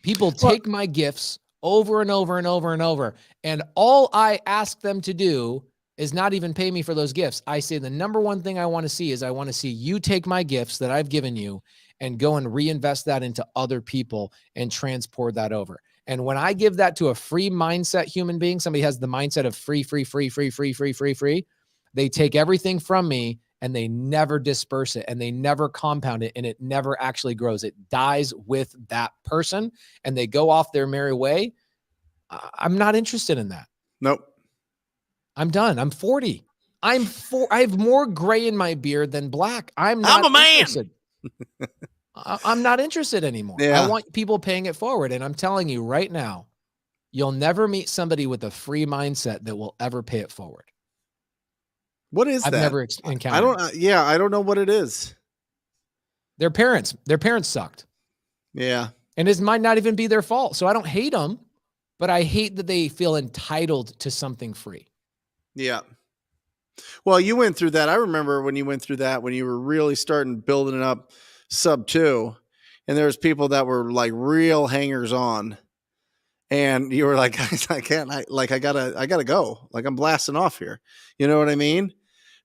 People take my gifts over and over and over and over, and all I ask them to do is not even pay me for those gifts. I say the number one thing I want to see is I want to see you take my gifts that I've given you and go and reinvest that into other people and transport that over. And when I give that to a free mindset human being, somebody has the mindset of free, they take everything from me and they never disperse it and they never compound it and it never actually grows. It dies with that person and they go off their merry way. I'm not interested in that. Nope. I'm done. I'm 40. I have more gray in my beard than black. I'm a man. Interested. I'm not interested anymore. Yeah. I want people paying it forward. And I'm telling you right now, you'll never meet somebody with a free mindset that will ever pay it forward. What is that? I've never encountered. I don't know what it is. Their parents sucked. Yeah. And it might not even be their fault. So I don't hate them, but I hate that they feel entitled to something free. Yeah. Well, you went through that. I remember when you went through that, when you were really starting building it up Sub2, and there was people that were like real hangers on, and you were like, guys, I gotta go. Like I'm blasting off here. You know what I mean?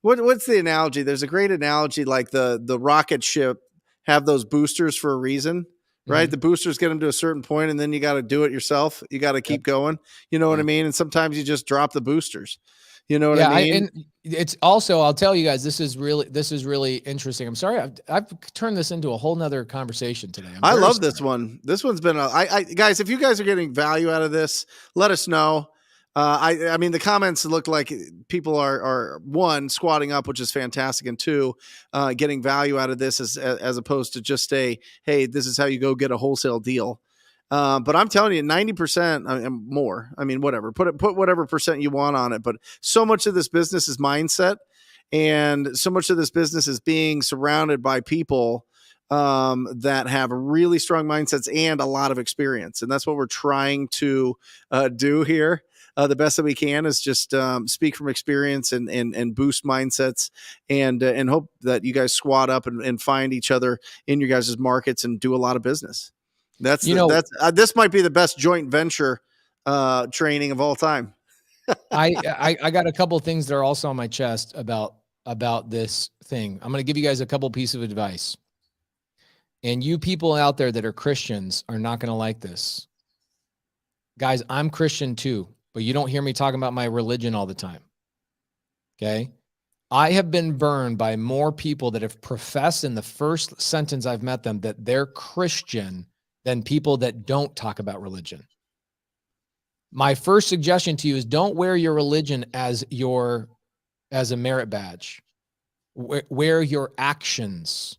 What's the analogy? There's a great analogy, like the rocket ship have those boosters for a reason, right? Mm-hmm. The boosters get them to a certain point, and then you got to do it yourself. You got to keep going. You know what I mean? And sometimes you just drop the boosters. You know what I mean? And it's also, I'll tell you guys, this is really interesting. I'm sorry, I've turned this into a whole nother conversation today. I love this one. This one's been guys, if you guys are getting value out of this, let us know. I mean, the comments look like people are one, squatting up, which is fantastic, and two, getting value out of this as opposed to just hey, this is how you go get a wholesale deal. But I'm telling you, 90% and more. I mean, whatever. Put whatever percent you want on it. But so much of this business is mindset, and so much of this business is being surrounded by people that have really strong mindsets and a lot of experience. And that's what we're trying to do here. The best that we can is just speak from experience and boost mindsets and hope that you guys squat up and find each other in your guys' markets and do a lot of business. This might be the best joint venture training of all time. I got a couple of things that are also on my chest about this thing. I'm going to give you guys a couple pieces of advice. And you people out there that are Christians are not going to like this. Guys, I'm Christian too, but you don't hear me talking about my religion all the time. Okay? I have been burned by more people that have professed in the first sentence I've met them that they're Christian than people that don't talk about religion. My first suggestion to you is don't wear your religion as a merit badge. Wear your actions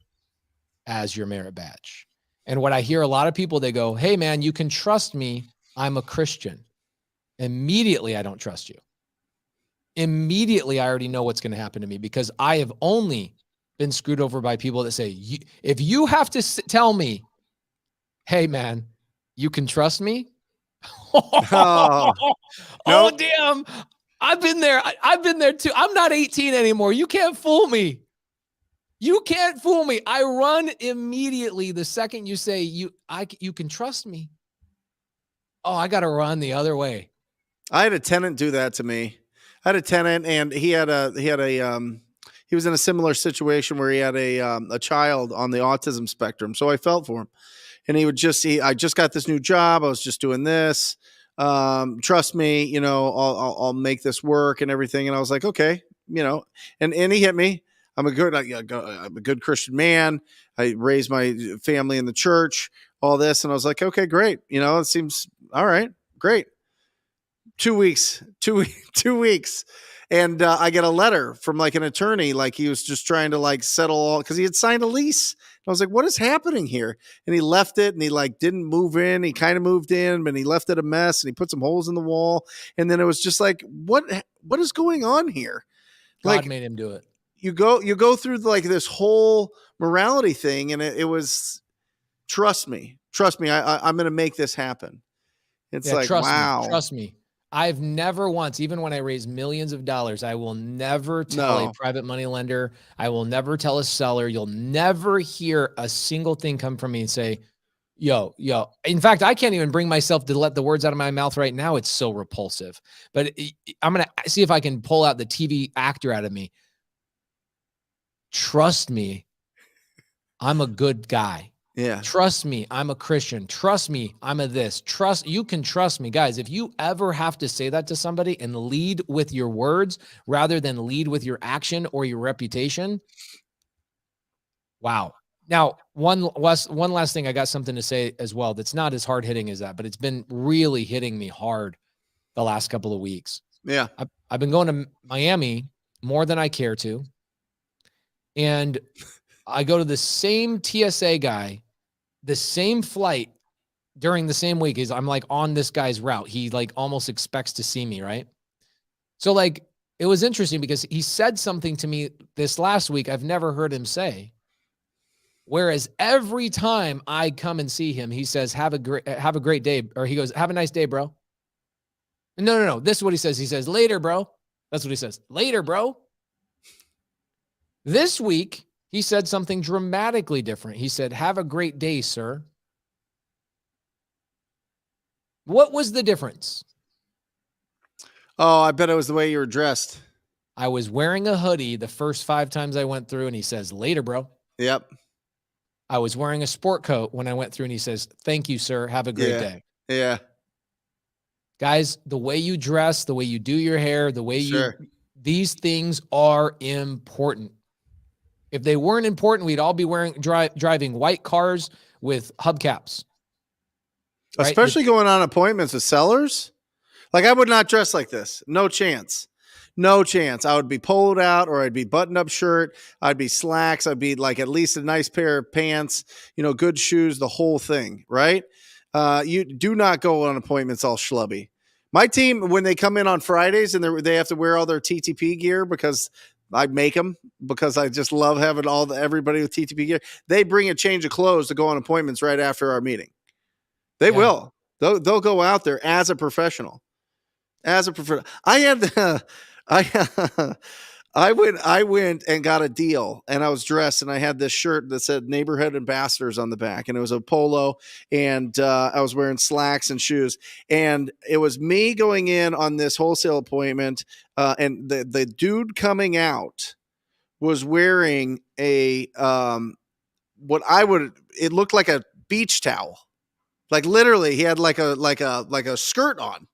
as your merit badge. And what I hear a lot of people, they go, hey man, you can trust me. I'm a Christian. Immediately, I don't trust you. Immediately, I already know what's going to happen to me because I have only been screwed over by people that say, if you have to tell me, hey man, you can trust me. Oh, nope. Damn. I've been there. I've been there too. I'm not 18 anymore. You can't fool me. You can't fool me. I run immediately the second you say you can trust me. Oh, I got to run the other way. I had a tenant do that to me. I had a tenant and he was in a similar situation where he had a child on the autism spectrum. So I felt for him. And he would I just got this new job. I was just doing this. Trust me, I'll make this work and everything. And I was like, okay, and he hit me. I'm a good Christian man. I raised my family in the church, all this. And I was like, okay, great. It seems all right. Great. 2 weeks, 2 weeks. And I get a letter from like an attorney, like he was just trying to like settle all, because he had signed a lease. And I was like, what is happening here? And he left it, and he like didn't move in. He kind of moved in, but he left it a mess, and he put some holes in the wall. And then it was just like, what is going on here? God made him do it. You go through like this whole morality thing, and it was, trust me, I'm going to make this happen. It's like, wow. Trust me. I've never once, even when I raise millions of dollars, I will never tell a private money lender. I will never tell a seller. You'll never hear a single thing come from me and say, yo. In fact, I can't even bring myself to let the words out of my mouth right now. It's so repulsive. But I'm going to see if I can pull out the TV actor out of me. Trust me, I'm a good guy. Yeah. Trust me, I'm a Christian. Trust me, I'm a this. You can trust me. Guys, if you ever have to say that to somebody and lead with your words rather than lead with your action or your reputation, wow. Now, one last thing, I got something to say as well that's not as hard-hitting as that, but it's been really hitting me hard the last couple of weeks. Yeah. I've been going to Miami more than I care to, and I go to the same TSA guy, the same flight during the same week. I'm like on this guy's route. He like almost expects to see me, right? So like, it was interesting because he said something to me this last week I've never heard him say. Whereas every time I come and see him, he says, have a great day. Or he goes, have a nice day, bro. No. This is what he says. He says, later, bro. That's what he says. Later, bro. This week, he said something dramatically different. He said, have a great day, sir. What was the difference? Oh, I bet it was the way you were dressed. I was wearing a hoodie the first 5 times I went through, and he says, later, bro. Yep. I was wearing a sport coat when I went through, and he says, thank you, sir. Have a great day. Yeah. Guys, the way you dress, the way you do your hair, the way these things are important. If they weren't important, we'd all be driving white cars with hubcaps. Right? Especially going on appointments with sellers. Like, I would not dress like this. No chance. I would be poloed out, or I'd be buttoned up shirt. I'd be slacks. I'd be like at least a nice pair of pants, good shoes, the whole thing. Right. You do not go on appointments all schlubby. My team, when they come in on Fridays and they have to wear all their TTP gear because I make them, because I just love having everybody with TTP gear. They bring a change of clothes to go on appointments right after our meeting. They will. They'll go out there as a professional. I went and got a deal, and I was dressed, and I had this shirt that said Neighborhood Ambassadors on the back, and it was a polo, and I was wearing slacks and shoes, and it was me going in on this wholesale appointment, and the dude coming out was wearing a it looked like a beach towel. Like, literally, he had like a skirt on.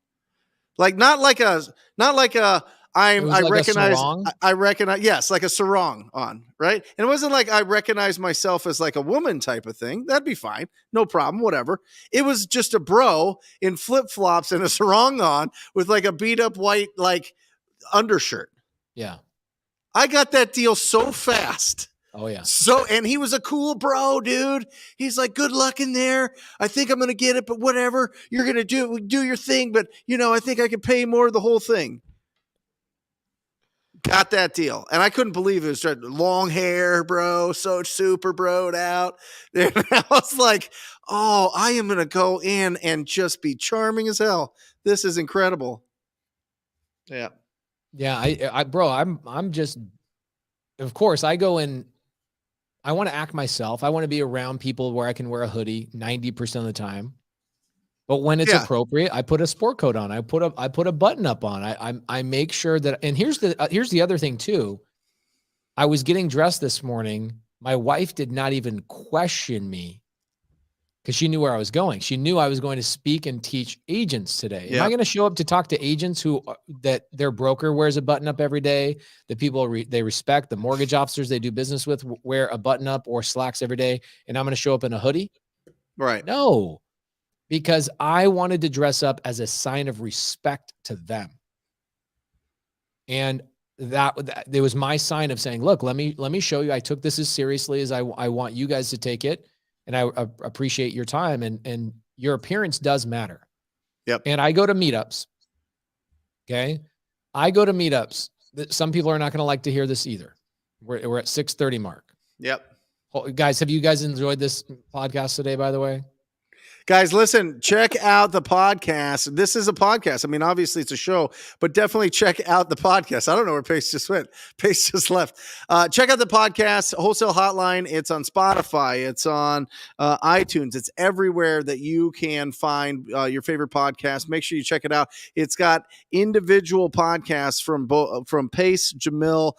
Like, not like a I recognize, yes, like a sarong on, right? And it wasn't like I recognize myself as like a woman type of thing. That'd be fine. No problem, whatever. It was just a bro in flip-flops and a sarong on with like a beat up white, like, undershirt. Yeah. I got that deal so fast. Oh, yeah. And he was a cool bro, dude. He's like, good luck in there. I think I'm going to get it, but whatever. You're going to do your thing. But, I think I can pay more of the whole thing. Got that deal. And I couldn't believe it was long hair, bro. So super broed out. And I was like, oh, I am going to go in and just be charming as hell. This is incredible. Yeah. Yeah. Bro, I'm just, of course, I go in. I want to act myself. I want to be around people where I can wear a hoodie 90% of the time. But when it's appropriate, I put a sport coat on. I put a button up on. I make sure that. And here's the other thing too. I was getting dressed this morning. My wife did not even question me because she knew where I was going. She knew I was going to speak and teach agents today. Am I Yep. going to show up to talk to agents who that their broker wears a button up every day, the people they respect, the mortgage officers they do business with wear a button up or slacks every day, and I'm going to show up in a hoodie? Right. No, because I wanted to dress up as a sign of respect to them. And that it was my sign of saying, look, let me show you. I took this as seriously as I want you guys to take it. And I appreciate your time, and your appearance does matter. Yep. And I go to meetups. Okay. I go to meetups. Some people are not going to like to hear this either. We're at 6:30 mark. Yep. Guys, have you guys enjoyed this podcast today, by the way? Guys, listen, check out the podcast. This is a podcast. I mean, obviously it's a show, but definitely check out the podcast. I don't know where Pace just went. Pace just left. Check out the podcast, Wholesale Hotline. It's on Spotify. It's on iTunes. It's everywhere that you can find your favorite podcast. Make sure you check it out. It's got individual podcasts from Pace, Jamil,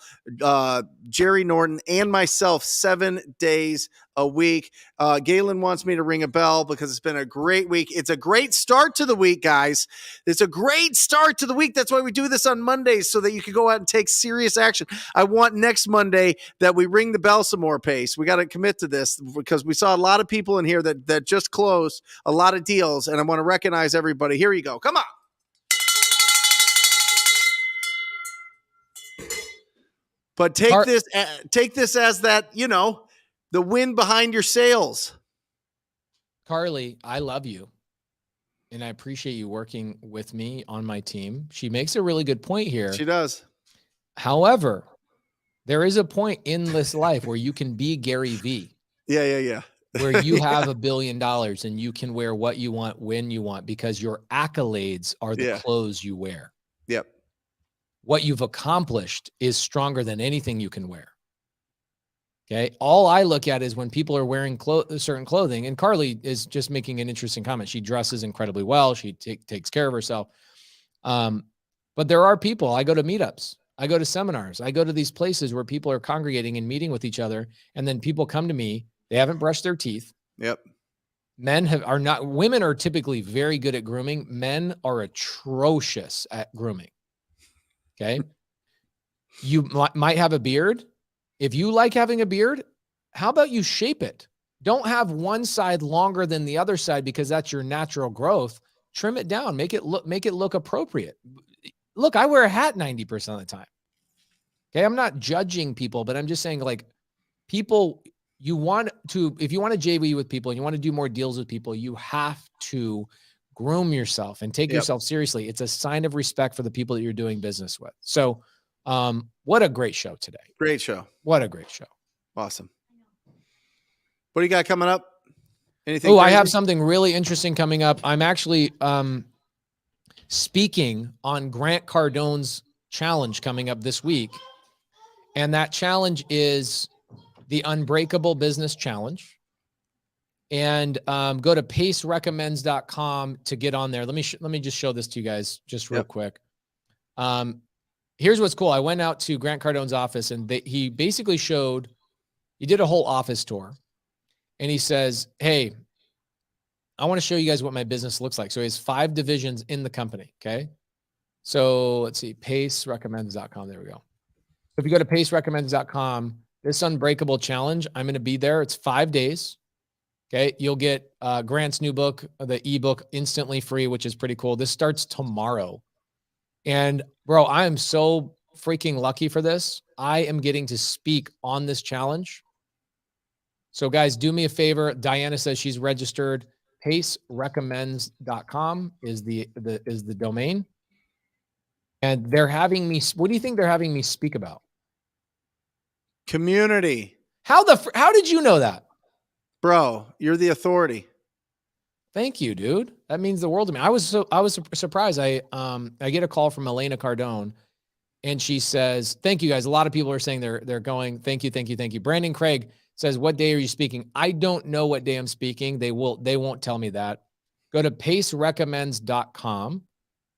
Jerry Norton, and myself 7 days a week. Galen wants me to ring a bell because it's been a great week. It's a great start to the week, guys. It's a great start to the week. That's why we do this on Mondays, so that you can go out and take serious action. I want next Monday that we ring the bell some more, Pace. We got to commit to this because we saw a lot of people in here that just closed a lot of deals, and I want to recognize everybody. Here you go. Come on. But take this as that, the wind behind your sails. Carly, I love you. And I appreciate you working with me on my team. She makes a really good point here. She does. However, there is a point in this life where you can be Gary V. Yeah. Where you have $1 billion and you can wear what you want when you want because your accolades are the clothes you wear. Yep. What you've accomplished is stronger than anything you can wear. Okay. All I look at is when people are wearing certain clothing, and Carly is just making an interesting comment. She dresses incredibly well. She takes care of herself. But there are people, I go to meetups, I go to seminars, I go to these places where people are congregating and meeting with each other. And then people come to me, they haven't brushed their teeth. Yep. Women are typically very good at grooming. Men are atrocious at grooming. Okay. You might have a beard. If you like having a beard, how about you shape it? Don't have one side longer than the other side because that's your natural growth. Trim it down, make it look appropriate. Look, I wear a hat 90% of the time. Okay. I'm not judging people, but I'm just saying, like, people, if you want to JV with people and you want to do more deals with people, you have to groom yourself and take yourself seriously. It's a sign of respect for the people that you're doing business with. So, what a great show today. Great show. What a great show. Awesome. What do you got coming up? Anything? Oh, I have something really interesting coming up. I'm actually speaking on Grant Cardone's challenge coming up this week. And that challenge is the Unbreakable Business Challenge. And go to pacerecommends.com to get on there. Let me just show this to you guys just real quick. Here's what's cool. I went out to Grant Cardone's office, and he basically he did a whole office tour, and he says, hey, I want to show you guys what my business looks like. So he has 5 divisions in the company. Okay. So let's see, pacerecommends.com. There we go. If you go to pacerecommends.com, this Unbreakable Challenge, I'm going to be there. It's 5 days. Okay. You'll get Grant's new book, the ebook, instantly free, which is pretty cool. This starts tomorrow. And bro, I am so freaking lucky for this. I am getting to speak on this challenge. So guys, do me a favor. Diana says she's registered. pacerecommends.com is the domain. And they're having me, what do you think they're having me speak about? Community. How did you know that? Bro, you're the authority. Thank you, dude. That means the world to me. I was surprised. I get a call from Elena Cardone, and she says, "Thank you, guys." A lot of people are saying they're going. Thank you. Brandon Craig says, "What day are you speaking?" I don't know what day I'm speaking. They won't tell me that. Go to pacerecommends.com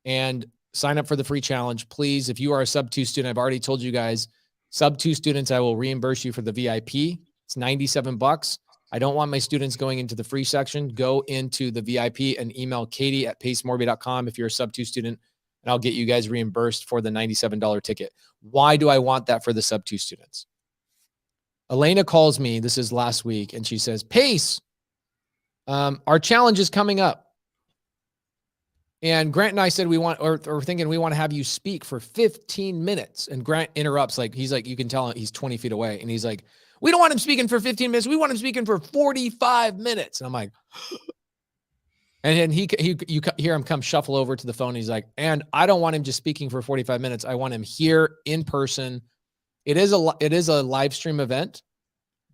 and sign up for the free challenge, please. If you are a Sub2 student, I've already told you guys, Sub2 students, I will reimburse you for the VIP. It's $97. I don't want my students going into the free section. Go into the VIP and email Katie@pacemorby.com if you're a Sub2 student, and I'll get you guys reimbursed for the $97 ticket. Why do I want that for the Sub2 students? Elena calls me, this is last week, and she says, Pace, our challenge is coming up. And Grant and I said we want to have you speak for 15 minutes. And Grant interrupts, he's like, you can tell he's 20 feet away. And he's like, we don't want him speaking for 15 minutes. We want him speaking for 45 minutes. And I'm like, and then you hear him come shuffle over to the phone. He's like, and I don't want him just speaking for 45 minutes. I want him here in person. It is a live stream event,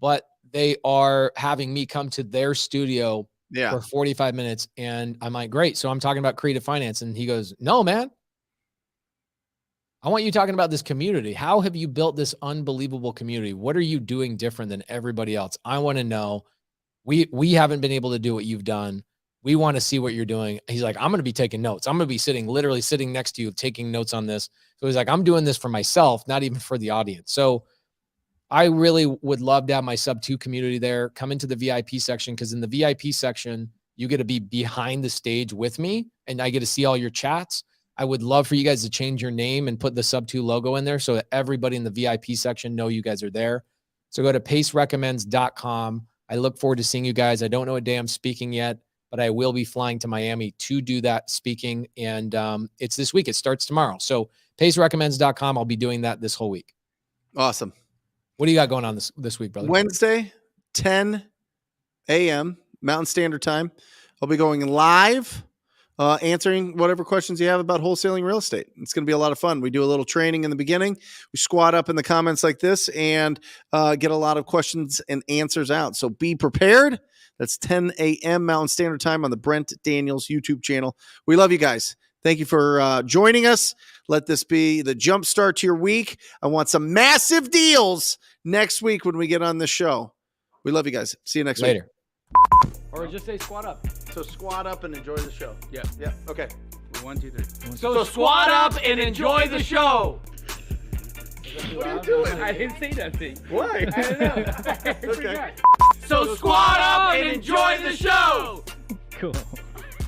but they are having me come to their studio for 45 minutes. And I'm like, great. So I'm talking about creative finance. And he goes, no, man. I want you talking about this community. How have you built this unbelievable community? What are you doing different than everybody else? I want to know. We haven't been able to do what you've done. We want to see what you're doing. He's like, I'm going to be taking notes. I'm going to be literally sitting next to you, taking notes on this. So he's like, I'm doing this for myself, not even for the audience. So I really would love to have my Sub2 community there. Come into the VIP section, because in the VIP section, you get to be behind the stage with me, and I get to see all your chats. I would love for you guys to change your name and put the Sub2 logo in there so that everybody in the VIP section know you guys are there. So go to pacerecommends.com. I look forward to seeing you guys. I don't know what day I'm speaking yet, but I will be flying to Miami to do that speaking. And it's this week. It starts tomorrow. So pacerecommends.com. I'll be doing that this whole week. Awesome. What do you got going on this week, brother? Wednesday, 10 a.m. Mountain Standard Time. I'll be going live, answering whatever questions you have about wholesaling real estate. It's going to be a lot of fun. We do a little training in the beginning. We squat up in the comments like this and get a lot of questions and answers out. So be prepared. That's 10 a.m. Mountain Standard Time on the Brent Daniels YouTube channel. We love you guys. Thank you for joining us. Let this be the jump start to your week. I want some massive deals next week when we get on the show. We love you guys. See you next week. Later. Or just say squat up. So squat up and enjoy the show. Yeah. Yeah. Okay. 1, 2, 3. So squat up and enjoy the show. What are you doing? I didn't say nothing. Why? I don't know. Okay. So squat up and enjoy the show. Cool.